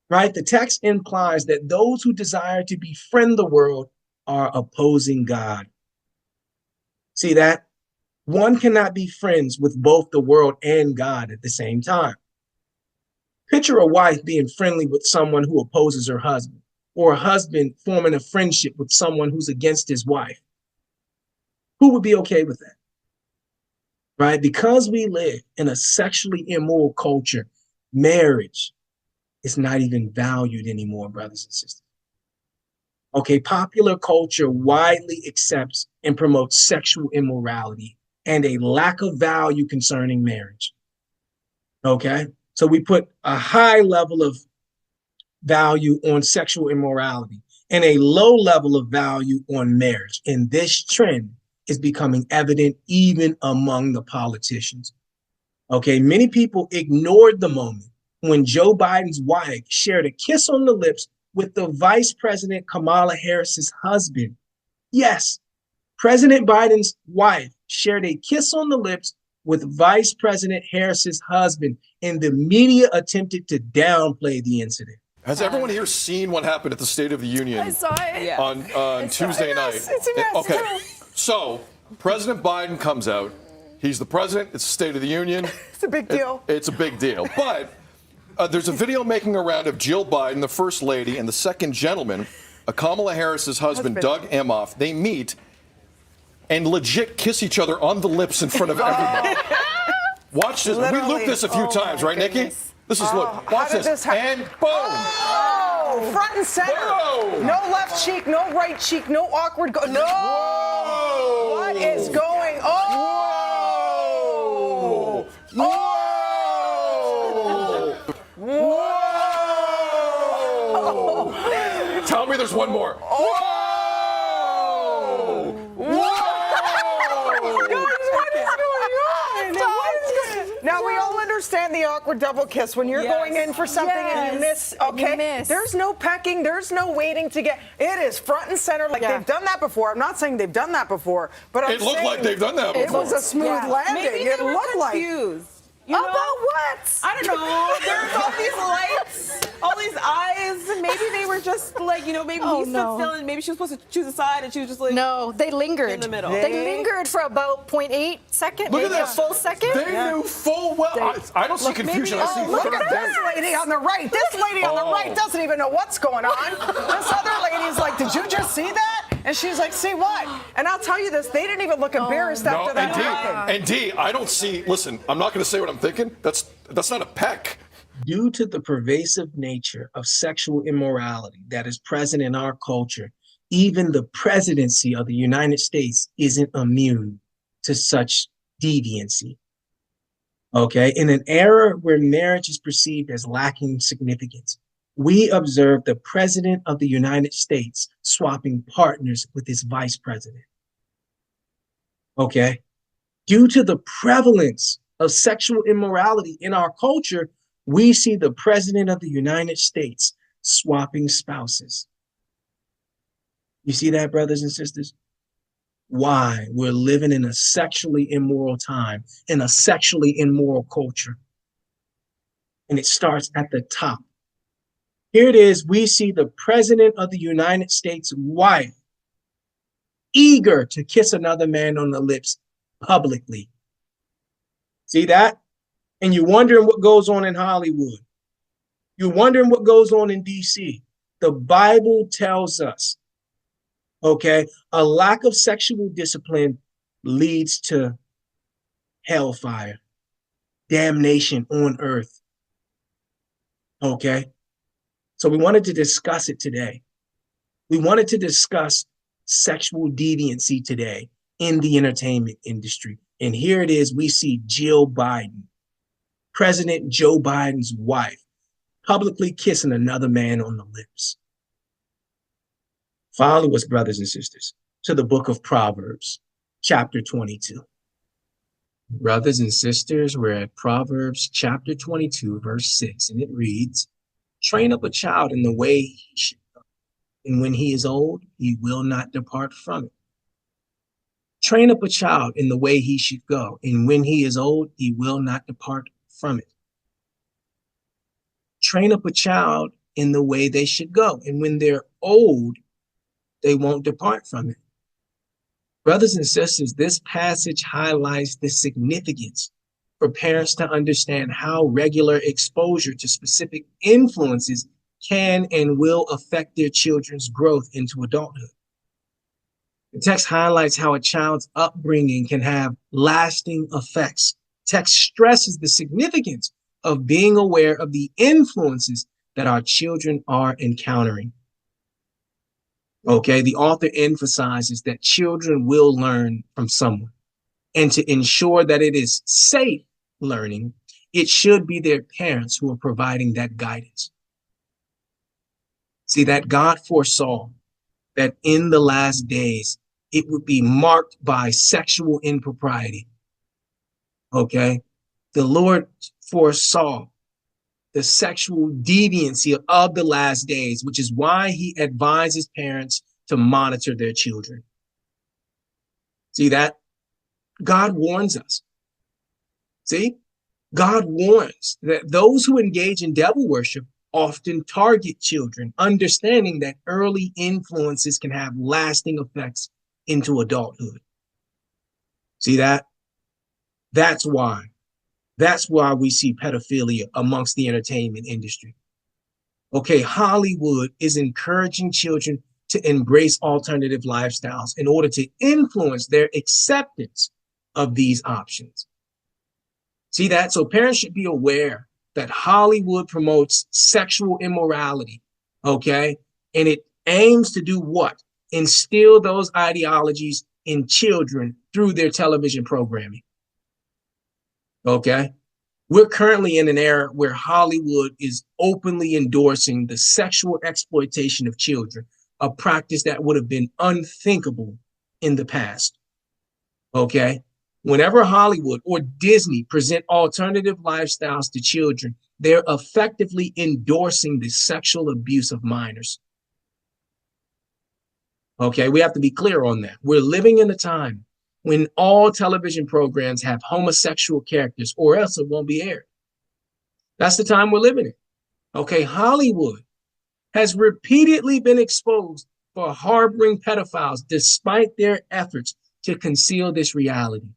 right? The text implies that those who desire to befriend the world are opposing God. See that? One cannot be friends with both the world and God at the same time. Picture a wife being friendly with someone who opposes her husband, or a husband forming a friendship with someone who's against his wife. Who would be okay with that? Right? Because we live in a sexually immoral culture, marriage is not even valued anymore, brothers and sisters. Okay, popular culture widely accepts and promotes sexual immorality and a lack of value concerning marriage. Okay, so we put a high level of value on sexual immorality and a low level of value on marriage. And this trend is becoming evident even among the politicians. Okay, many people ignored the moment when Joe Biden's wife shared a kiss on the lips with the Vice President Kamala Harris's husband. Yes, President Biden's wife shared a kiss on the lips with Vice President Harris's husband, and the media attempted to downplay the incident. Has everyone here seen what happened at the State of the Union I saw it. on Tuesday night? It's a mess. Okay, so President Biden comes out. He's the president. It's the State of the Union. It's a big deal. It's a big deal. But there's a video making a round of Jill Biden, the first lady, and the second gentleman, Kamala Harris's husband, Doug Emhoff. They meet and legit kiss each other on the lips in front of everybody. Watch this. Literally. We looped this a few times, right, Nikki? This is look. Watch this. And boom. Oh, front and center. Whoa. No left cheek, no right cheek, no awkward. No. Whoa. What is going on? Whoa. Whoa. Whoa. Tell me there's one more. Whoa. Now we all understand the awkward double kiss when you're going in for something and you miss. Okay, there's no pecking, there's no waiting to get. It is front and center, like they've done that before. I'm not saying they've done that before, but I'm it looked like they've done that before. It was a smooth landing. Maybe it looked confused. like. You know? About what? I don't know. There's all these lights, all these eyes, and maybe they were just like, maybe he stood still and maybe she was supposed to choose a side and she was just like. No, they lingered. In the middle. They lingered for about 0.8 seconds, Look maybe at a this. full second. They knew full well. I don't see confusion. I see Look at full this lady on the right. This lady on the right doesn't even know what's going on. This other lady's like, did you just see that? And she's like, see what? And I'll tell you this, they didn't even look embarrassed after that happened. And D, I don't see, listen, I'm not going to say what I'm thinking. That's not a peck. Due to the pervasive nature of sexual immorality that is present in our culture, even the presidency of the United States isn't immune to such deviancy. Okay, in an era where marriage is perceived as lacking significance, we observe the president of the United States swapping partners with his vice president. Okay, due to the prevalence of sexual immorality in our culture, we see the president of the United States swapping spouses. You see that, brothers and sisters? Why? We're living in a sexually immoral time, in a sexually immoral culture. And it starts at the top. Here it is. We see the president of the United States' wife eager to kiss another man on the lips publicly. See that? And you're wondering what goes on in Hollywood. You're wondering what goes on in DC. The Bible tells us, okay, a lack of sexual discipline leads to hellfire, damnation on earth. Okay? So we wanted to discuss it today. We wanted to discuss sexual deviancy today in the entertainment industry. And here it is. We see Jill Biden, President Joe Biden's wife, publicly kissing another man on the lips. Follow us, brothers and sisters, to the book of Proverbs, chapter 22. Brothers and sisters, we're at Proverbs chapter 22, verse 6, and it reads, "Train up a child in the way he should go, and when he is old, he will not depart from it." Train up a child in the way he should go, and when he is old, he will not depart from it. Train up a child in the way they should go, and when they're old, they won't depart from it. Brothers and sisters, this passage highlights the significance for parents to understand how regular exposure to specific influences can and will affect their children's growth into adulthood. The text highlights how a child's upbringing can have lasting effects. Text stresses the significance of being aware of the influences that our children are encountering. Okay, the author emphasizes that children will learn from someone, and to ensure that it is safe learning, it should be their parents who are providing that guidance. See, that God foresaw that in the last days, it would be marked by sexual impropriety. Okay, the Lord foresaw the sexual deviancy of the last days, which is why he advises parents to monitor their children. See that? God warns us. See? God warns that those who engage in devil worship often target children, understanding that early influences can have lasting effects into adulthood. See that? That's why. That's why we see pedophilia amongst the entertainment industry. Okay, Hollywood is encouraging children to embrace alternative lifestyles in order to influence their acceptance of these options. See that? So parents should be aware that Hollywood promotes sexual immorality, okay? And it aims to do what? Instill those ideologies in children through their television programming, okay? We're currently in an era where Hollywood is openly endorsing the sexual exploitation of children, a practice that would have been unthinkable in the past, okay? Whenever Hollywood or Disney present alternative lifestyles to children, they're effectively endorsing the sexual abuse of minors. Okay, we have to be clear on that. We're living in a time when all television programs have homosexual characters, or else it won't be aired. That's the time we're living in. Okay, Hollywood has repeatedly been exposed for harboring pedophiles despite their efforts to conceal this reality.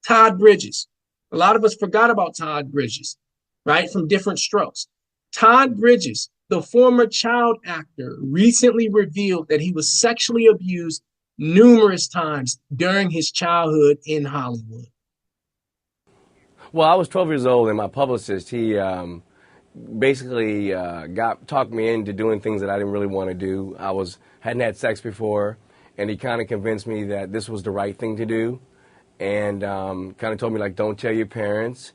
Todd Bridges. A lot of us forgot about Todd Bridges, right? From Different Strokes. Todd Bridges, the former child actor, recently revealed that he was sexually abused numerous times during his childhood in Hollywood. Well, I was 12 years old, and my publicist, he basically talked me into doing things that I didn't really want to do. Hadn't had sex before, and he kind of convinced me that this was the right thing to do. And kind of told me, like, don't tell your parents,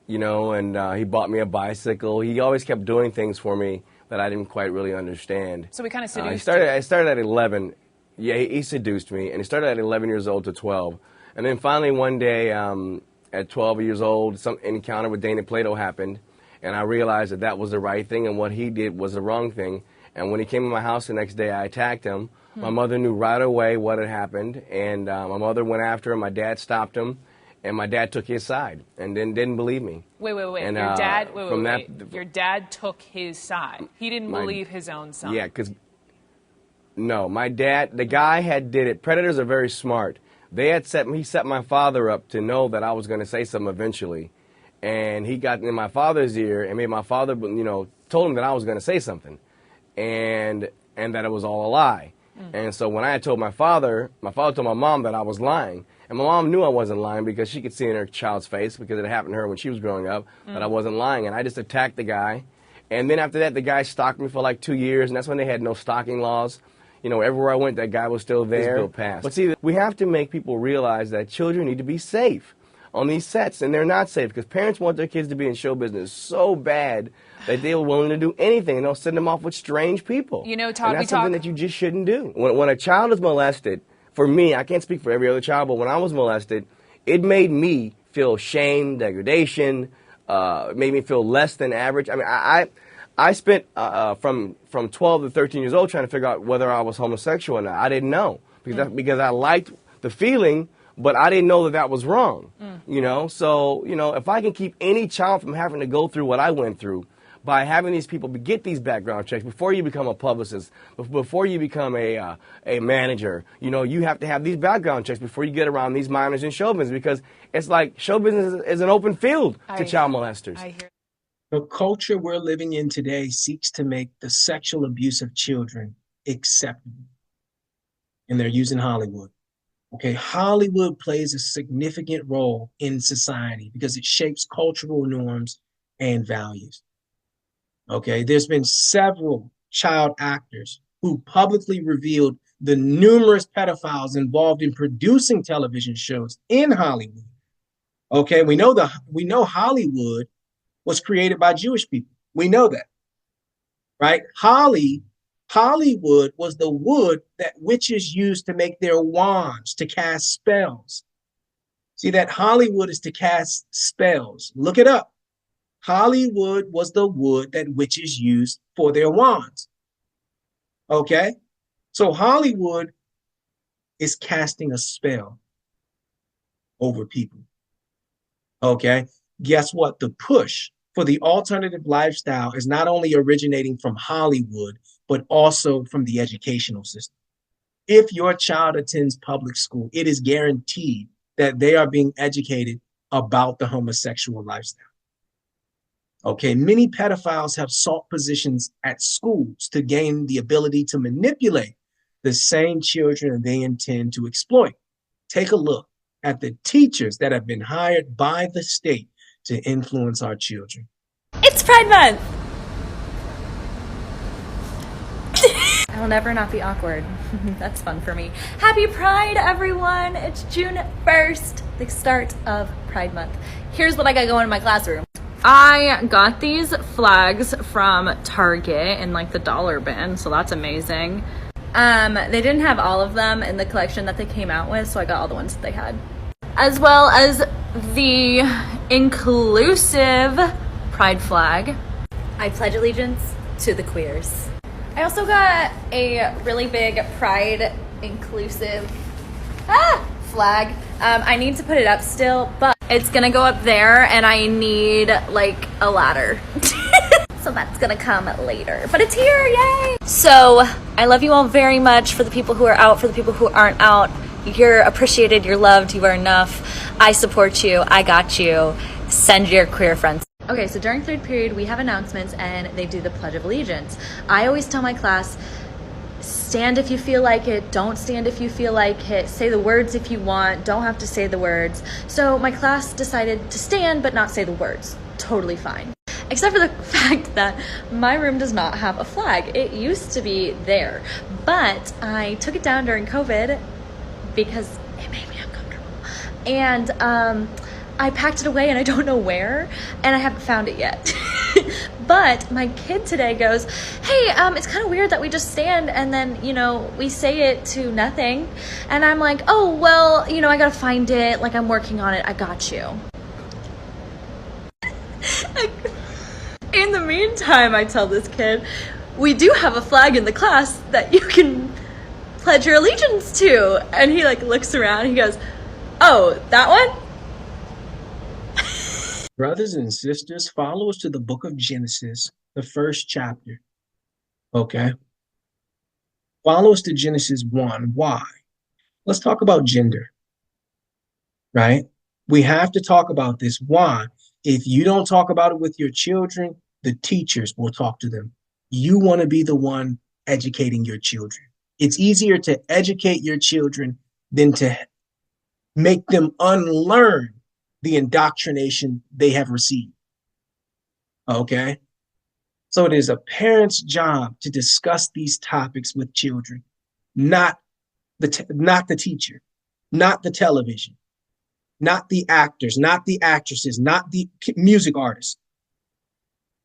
you know, and he bought me a bicycle. He always kept doing things for me that I didn't quite really understand. So we kind of seduced I started at 11. Yeah, he seduced me, and he started at 11 years old to 12. And then finally one day at 12 years old, some encounter with Dana Plato happened, and I realized that that was the right thing and what he did was the wrong thing. And when he came to my house the next day, I attacked him. My mother knew right away what had happened, and my mother went after him. My dad stopped him, and my dad took his side and then didn't believe me. Wait. And, Your dad, wait. Your dad took his side. He didn't believe his own son. Yeah, because, no, my dad, the guy did it. Predators are very smart. He set my father up to know that I was going to say something eventually. And he got in my father's ear and made my father, you know, told him that I was going to say something. And that it was all a lie. And so when I had told my father told my mom that I was lying. And my mom knew I wasn't lying because she could see in her child's face, because it happened to her when she was growing up, that I wasn't lying. And I just attacked the guy. And then after that, the guy stalked me for like 2 years, and that's when they had no stalking laws. You know, everywhere I went, that guy was still there. Bill passed. But see, we have to make people realize that children need to be safe on these sets, and they're not safe because parents want their kids to be in show business so bad that they were willing to do anything, and they'll send them off with strange people. You know, Todd, and that's something that you just shouldn't do. When a child is molested, for me, I can't speak for every other child, but when I was molested, it made me feel shame, degradation, it made me feel less than average. I mean, I spent from 12 to 13 years old trying to figure out whether I was homosexual or not. I didn't know because I liked the feeling, but I didn't know that was wrong. You know, so, you know, if I can keep any child from having to go through what I went through by having these people get these background checks before you become a publicist, before you become a manager, you know, you have to have these background checks before you get around these minors in show business, because it's like show business is an open field to child molesters. The culture we're living in today seeks to make the sexual abuse of children acceptable. And they're using Hollywood. Okay, Hollywood plays a significant role in society because it shapes cultural norms and values. Okay, there's been several child actors who publicly revealed the numerous pedophiles involved in producing television shows in Hollywood. Okay, we know Hollywood was created by Jewish people. We know that, right? Hollywood was the wood that witches used to make their wands, to cast spells. See, that Hollywood is to cast spells. Look it up. Hollywood was the wood that witches used for their wands. Okay? So Hollywood is casting a spell over people. Okay? Guess what? The push for the alternative lifestyle is not only originating from Hollywood, but also from the educational system. If your child attends public school, it is guaranteed that they are being educated about the homosexual lifestyle. Okay, many pedophiles have sought positions at schools to gain the ability to manipulate the same children they intend to exploit. Take a look at the teachers that have been hired by the state to influence our children. It's Pride Month! I'll never not be awkward. That's fun for me. Happy Pride, everyone! It's June 1st, the start of Pride Month. Here's what I got going in my classroom. I got these flags from Target in like the dollar bin, so that's amazing. They didn't have all of them in the collection that they came out with, so I got all the ones that they had. As well as the inclusive pride flag. I pledge allegiance to the queers. I also got a really big pride inclusive flag. I need to put it up still, but it's gonna go up there and I need like a ladder. So that's gonna come later, but it's here, yay! So I love you all very much. For the people who are out, for the people who aren't out, you're appreciated, you're loved, you are enough. I support you, I got you. Send your queer friends. Okay, so during third period, we have announcements and they do the Pledge of Allegiance. I always tell my class, stand if you feel like it, don't stand if you feel like it, say the words if you want, don't have to say the words. So my class decided to stand but not say the words. Totally fine. Except for the fact that my room does not have a flag. It used to be there, but I took it down during COVID because it made me uncomfortable. And I packed it away and I don't know where, and I haven't found it yet. But my kid today goes, hey, it's kind of weird that we just stand and then, you know, we say it to nothing. And I'm like, oh, well, you know, I gotta find it. Like, I'm working on it. I got you. In the meantime, I tell this kid, we do have a flag in the class that you can pledge your allegiance to. And he like looks around, he goes, oh, that one? Brothers and sisters, follow us to the book of Genesis, the first chapter. Okay. Follow us to Genesis 1. Why? Let's talk about gender. Right? We have to talk about this. Why? If you don't talk about it with your children, the teachers will talk to them. You want to be the one educating your children. It's easier to educate your children than to make them unlearn the indoctrination they have received. Okay? So it is a parent's job to discuss these topics with children, not the teacher, not the television, not the actors, not the actresses, not the music artists.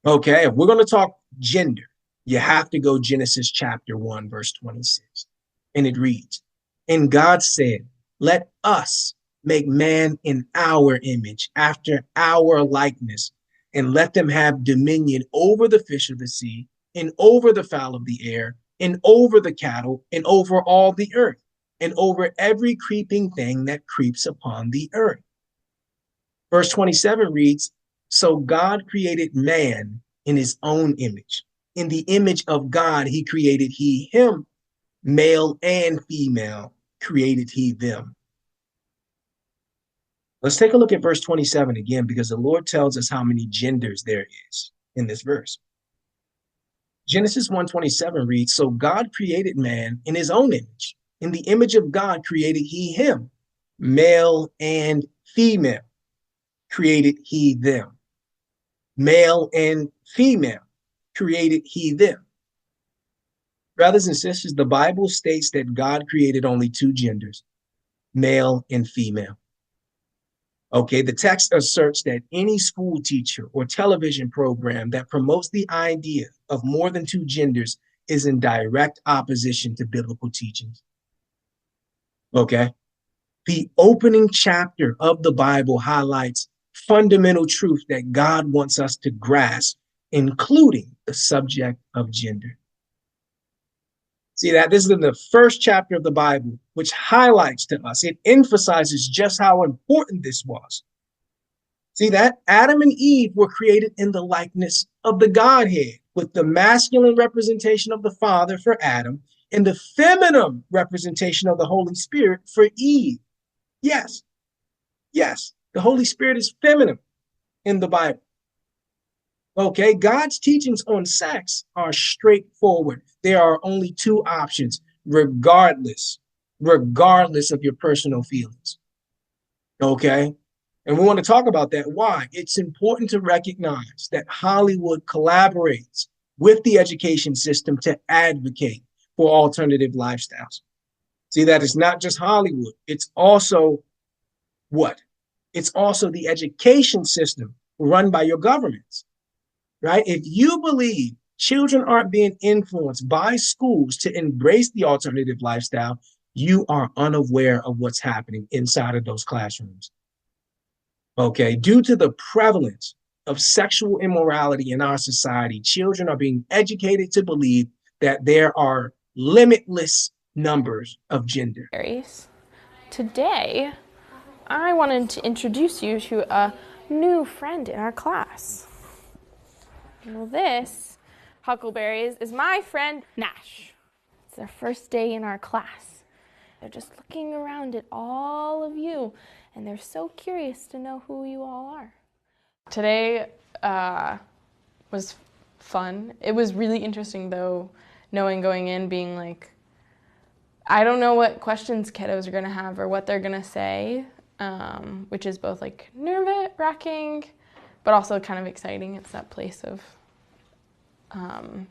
Okay? If we're going to talk gender, you have to go Genesis chapter 1, verse 26. And it reads, and God said, let us make man in our image, after our likeness, and let them have dominion over the fish of the sea, and over the fowl of the air, and over the cattle, and over all the earth, and over every creeping thing that creeps upon the earth. Verse 27 reads, so God created man in his own image. In the image of God, he created he him, male and female created he them. Let's take a look at verse 27 again, because the Lord tells us how many genders there is in this verse. Genesis 1:27 reads, so God created man in his own image. In the image of God created he him, male and female created he them. Male and female created he them. Brothers and sisters, the Bible states that God created only two genders, male and female. Okay, the text asserts that any school teacher or television program that promotes the idea of more than two genders is in direct opposition to biblical teachings. Okay, the opening chapter of the Bible highlights fundamental truth that God wants us to grasp, including the subject of gender. See that this is in the first chapter of the Bible, which highlights to us, it emphasizes just how important this was. See that Adam and Eve were created in the likeness of the Godhead, with the masculine representation of the Father for Adam and the feminine representation of the Holy Spirit for Eve. Yes, yes, the Holy Spirit is feminine in the Bible. Okay, God's teachings on sex are straightforward. There are only two options, regardless of your personal feelings. Okay, and we want to talk about that. Why? It's important to recognize that Hollywood collaborates with the education system to advocate for alternative lifestyles. See, that it's not just Hollywood, it's also what? It's also the education system run by your governments, right? If you believe children aren't being influenced by schools to embrace the alternative lifestyle, you are unaware of what's happening inside of those classrooms. Okay, due to the prevalence of sexual immorality in our society, children are being educated to believe that there are limitless numbers of gender. Today, I wanted to introduce you to a new friend in our class. Well, this, Huckleberries, is my friend Nash. It's their first day in our class. They're just looking around at all of you, and they're so curious to know who you all are. Today was fun. It was really interesting, though, knowing going in, being like, I don't know what questions kiddos are going to have or what they're going to say, which is both like nerve-wracking, but also kind of exciting. It's that place of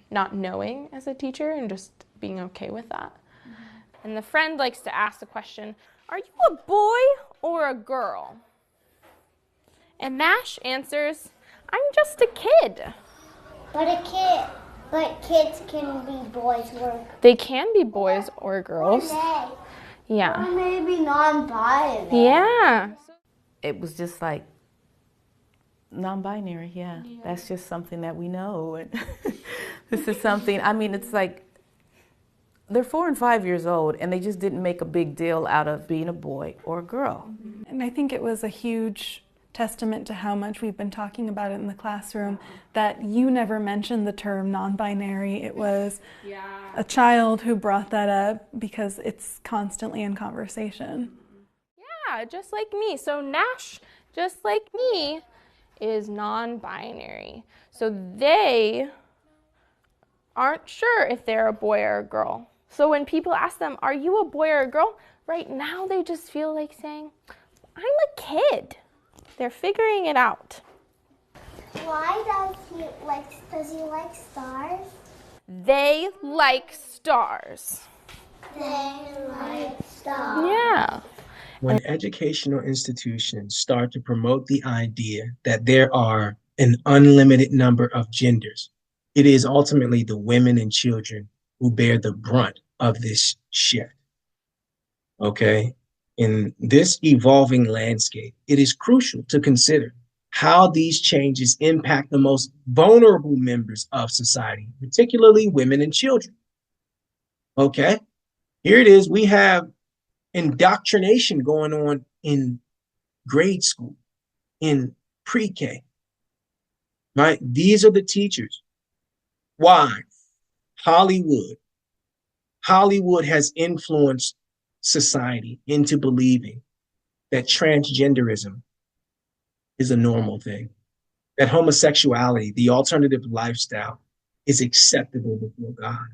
not knowing as a teacher and just being okay with that. And the friend likes to ask the question, are you a boy or a girl? And Nash answers, I'm just a kid. But kids can be boys or They can be boys or girls. Yeah. Or maybe non-binary. Yeah. It was just like non-binary, yeah. That's just something that we know. And this is something, I mean, it's like, they're 4 and 5 years old, and they just didn't make a big deal out of being a boy or a girl. And I think it was a huge testament to how much we've been talking about it in the classroom that you never mentioned the term non-binary. It was a child who brought that up because it's constantly in conversation. Yeah, just like me. So Nash, just like me, is non-binary. So they aren't sure if they're a boy or a girl. So when people ask them, are you a boy or a girl? Right now they just feel like saying, I'm a kid. They're figuring it out. Why does he like stars? They like stars. They like stars. Yeah. When educational institutions start to promote the idea that there are an unlimited number of genders, it is ultimately the women and children who bear the brunt of this shift. Okay? In this evolving landscape, it is crucial to consider how these changes impact the most vulnerable members of society, particularly women and children. Okay? Here it is. We have indoctrination going on in grade school, in pre-K, right? These are the teachers. Why? Hollywood has influenced society into believing that transgenderism is a normal thing, that homosexuality, the alternative lifestyle, is acceptable before God.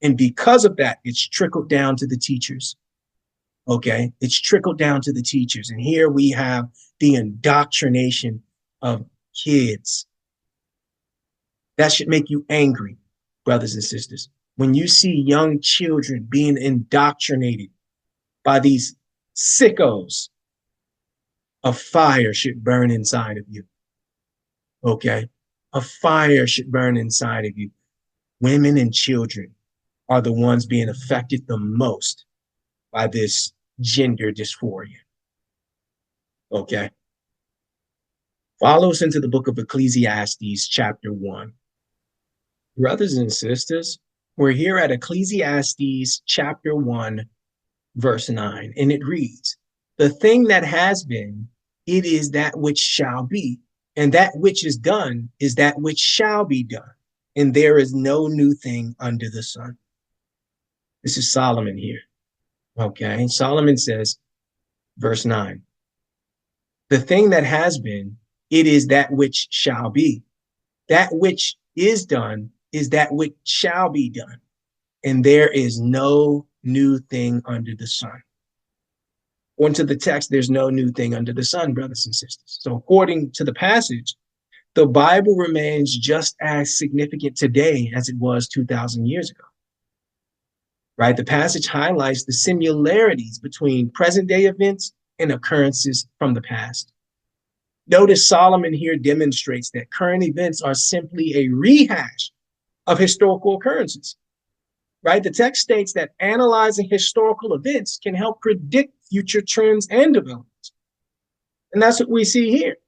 And because of that, it's trickled down to the teachers. Okay, it's trickled down to the teachers. And here we have the indoctrination of kids. That should make you angry, brothers and sisters. When you see young children being indoctrinated by these sickos, a fire should burn inside of you. Okay, a fire should burn inside of you. Women and children are the ones being affected the most by this gender dysphoria. Okay. Follow us into the book of Ecclesiastes, chapter 1. Brothers and sisters, we're here at Ecclesiastes, chapter 1, verse 9, and it reads, "The thing that has been, it is that which shall be, and that which is done is that which shall be done, and there is no new thing under the sun." This is Solomon here. Okay, Solomon says, verse 9, "The thing that has been, it is that which shall be. That which is done is that which shall be done, and there is no new thing under the sun." According to the text, there's no new thing under the sun, brothers and sisters. So according to the passage, the Bible remains just as significant today as it was 2,000 years ago. Right? The passage highlights the similarities between present day events and occurrences from the past. Notice Solomon here demonstrates that current events are simply a rehash of historical occurrences. Right? The text states that analyzing historical events can help predict future trends and developments. And that's what we see here.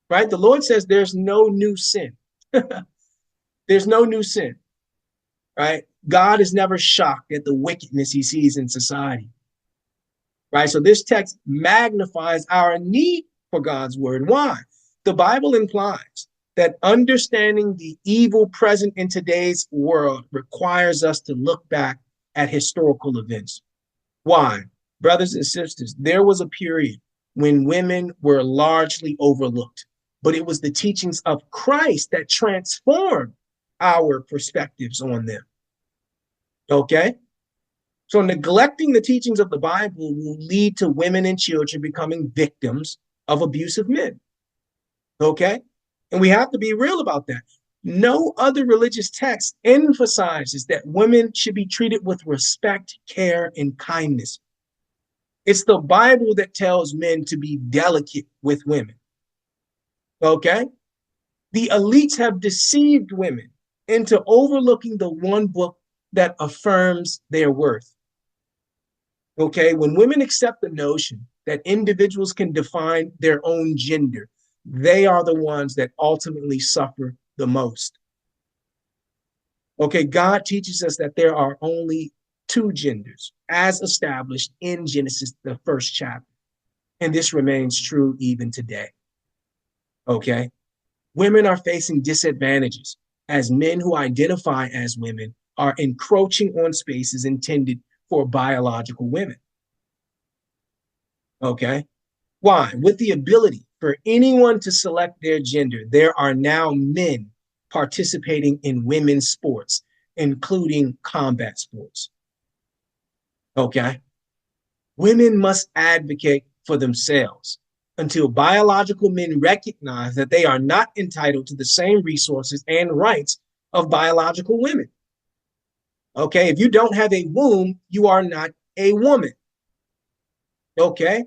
Right? The Lord says there's no new sin. There's no new sin. Right? God is never shocked at the wickedness he sees in society. Right? So this text magnifies our need for God's word. Why? The Bible implies that understanding the evil present in today's world requires us to look back at historical events. Why? Brothers and sisters, there was a period when women were largely overlooked, but it was the teachings of Christ that transformed our perspectives on them. Okay? So neglecting the teachings of the Bible will lead to women and children becoming victims of abusive men. Okay? And we have to be real about that. No other religious text emphasizes that women should be treated with respect, care, and kindness. It's the Bible that tells men to be delicate with women. Okay? The elites have deceived women into overlooking the one book that affirms their worth. Okay? When women accept the notion that individuals can define their own gender, they are the ones that ultimately suffer the most. Okay, God teaches us that there are only two genders as established in Genesis, the first chapter. And this remains true even today. Okay, women are facing disadvantages as men who identify as women are encroaching on spaces intended for biological women. Okay, why? With the ability for anyone to select their gender, there are now men participating in women's sports, including combat sports. Okay? Women must advocate for themselves until biological men recognize that they are not entitled to the same resources and rights of biological women. Okay? If you don't have a womb, you are not a woman. Okay?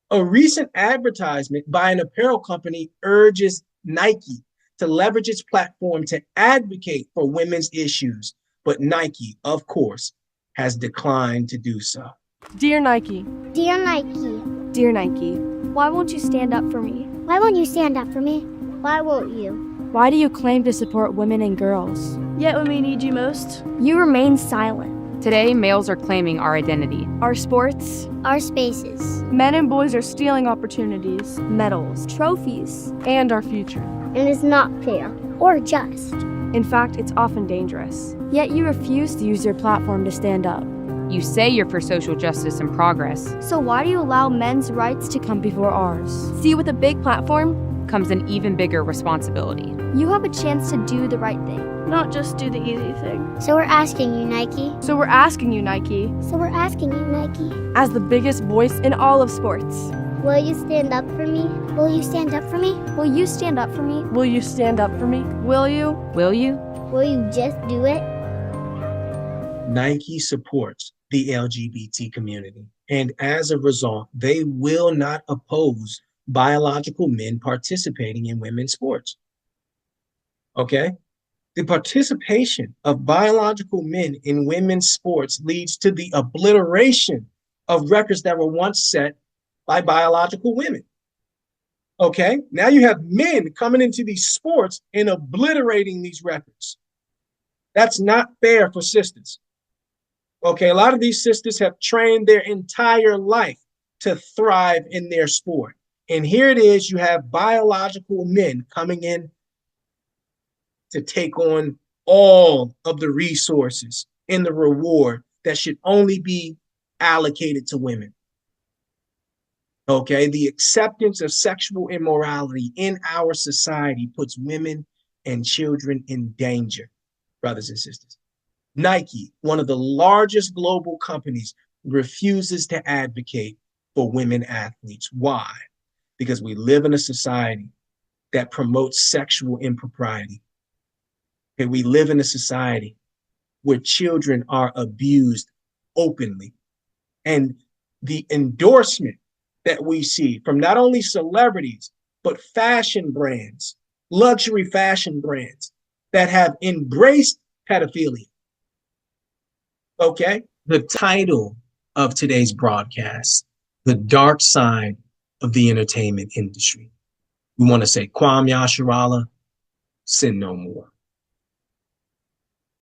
A recent advertisement by an apparel company urges Nike to leverage its platform to advocate for women's issues, but Nike, of course, has declined to do so. Dear Nike. Dear Nike. Dear Nike. Why won't you stand up for me? Why won't you stand up for me? Why won't you? Why do you claim to support women and girls? Yet when we need you most, you remain silent. Today, males are claiming our identity, our sports, our spaces. Men and boys are stealing opportunities, medals, trophies, and our future. And it's not fair or just. In fact, it's often dangerous. Yet you refuse to use your platform to stand up. You say you're for social justice and progress. So why do you allow men's rights to come before ours? See, with a big platform comes an even bigger responsibility. You have a chance to do the right thing, not just do the easy thing. So we're asking you, Nike. So we're asking you, Nike. So we're asking you, Nike. As the biggest voice in all of sports. Will you stand up for me? Will you stand up for me? Will you stand up for me? Will you stand up for me? Will you? Will you? Will you just do it? Nike supports the LGBT community, and as a result, they will not oppose biological men participating in women's sports. Okay? The participation of biological men in women's sports leads to the obliteration of records that were once set by biological women. Okay, now you have men coming into these sports and obliterating these records. That's not fair for sisters. Okay, a lot of these sisters have trained their entire life to thrive in their sport. And here it is, you have biological men coming in to take on all of the resources and the reward that should only be allocated to women. Okay, the acceptance of sexual immorality in our society puts women and children in danger, brothers and sisters. Nike, one of the largest global companies, refuses to advocate for women athletes. Why? Because we live in a society that promotes sexual impropriety. Okay, we live in a society where children are abused openly. And the endorsement that we see from not only celebrities, but fashion brands, luxury fashion brands that have embraced pedophilia. Okay? The title of today's broadcast, The Dark Side of the Entertainment Industry. We want to say, Kwam Yasharala, sin no more.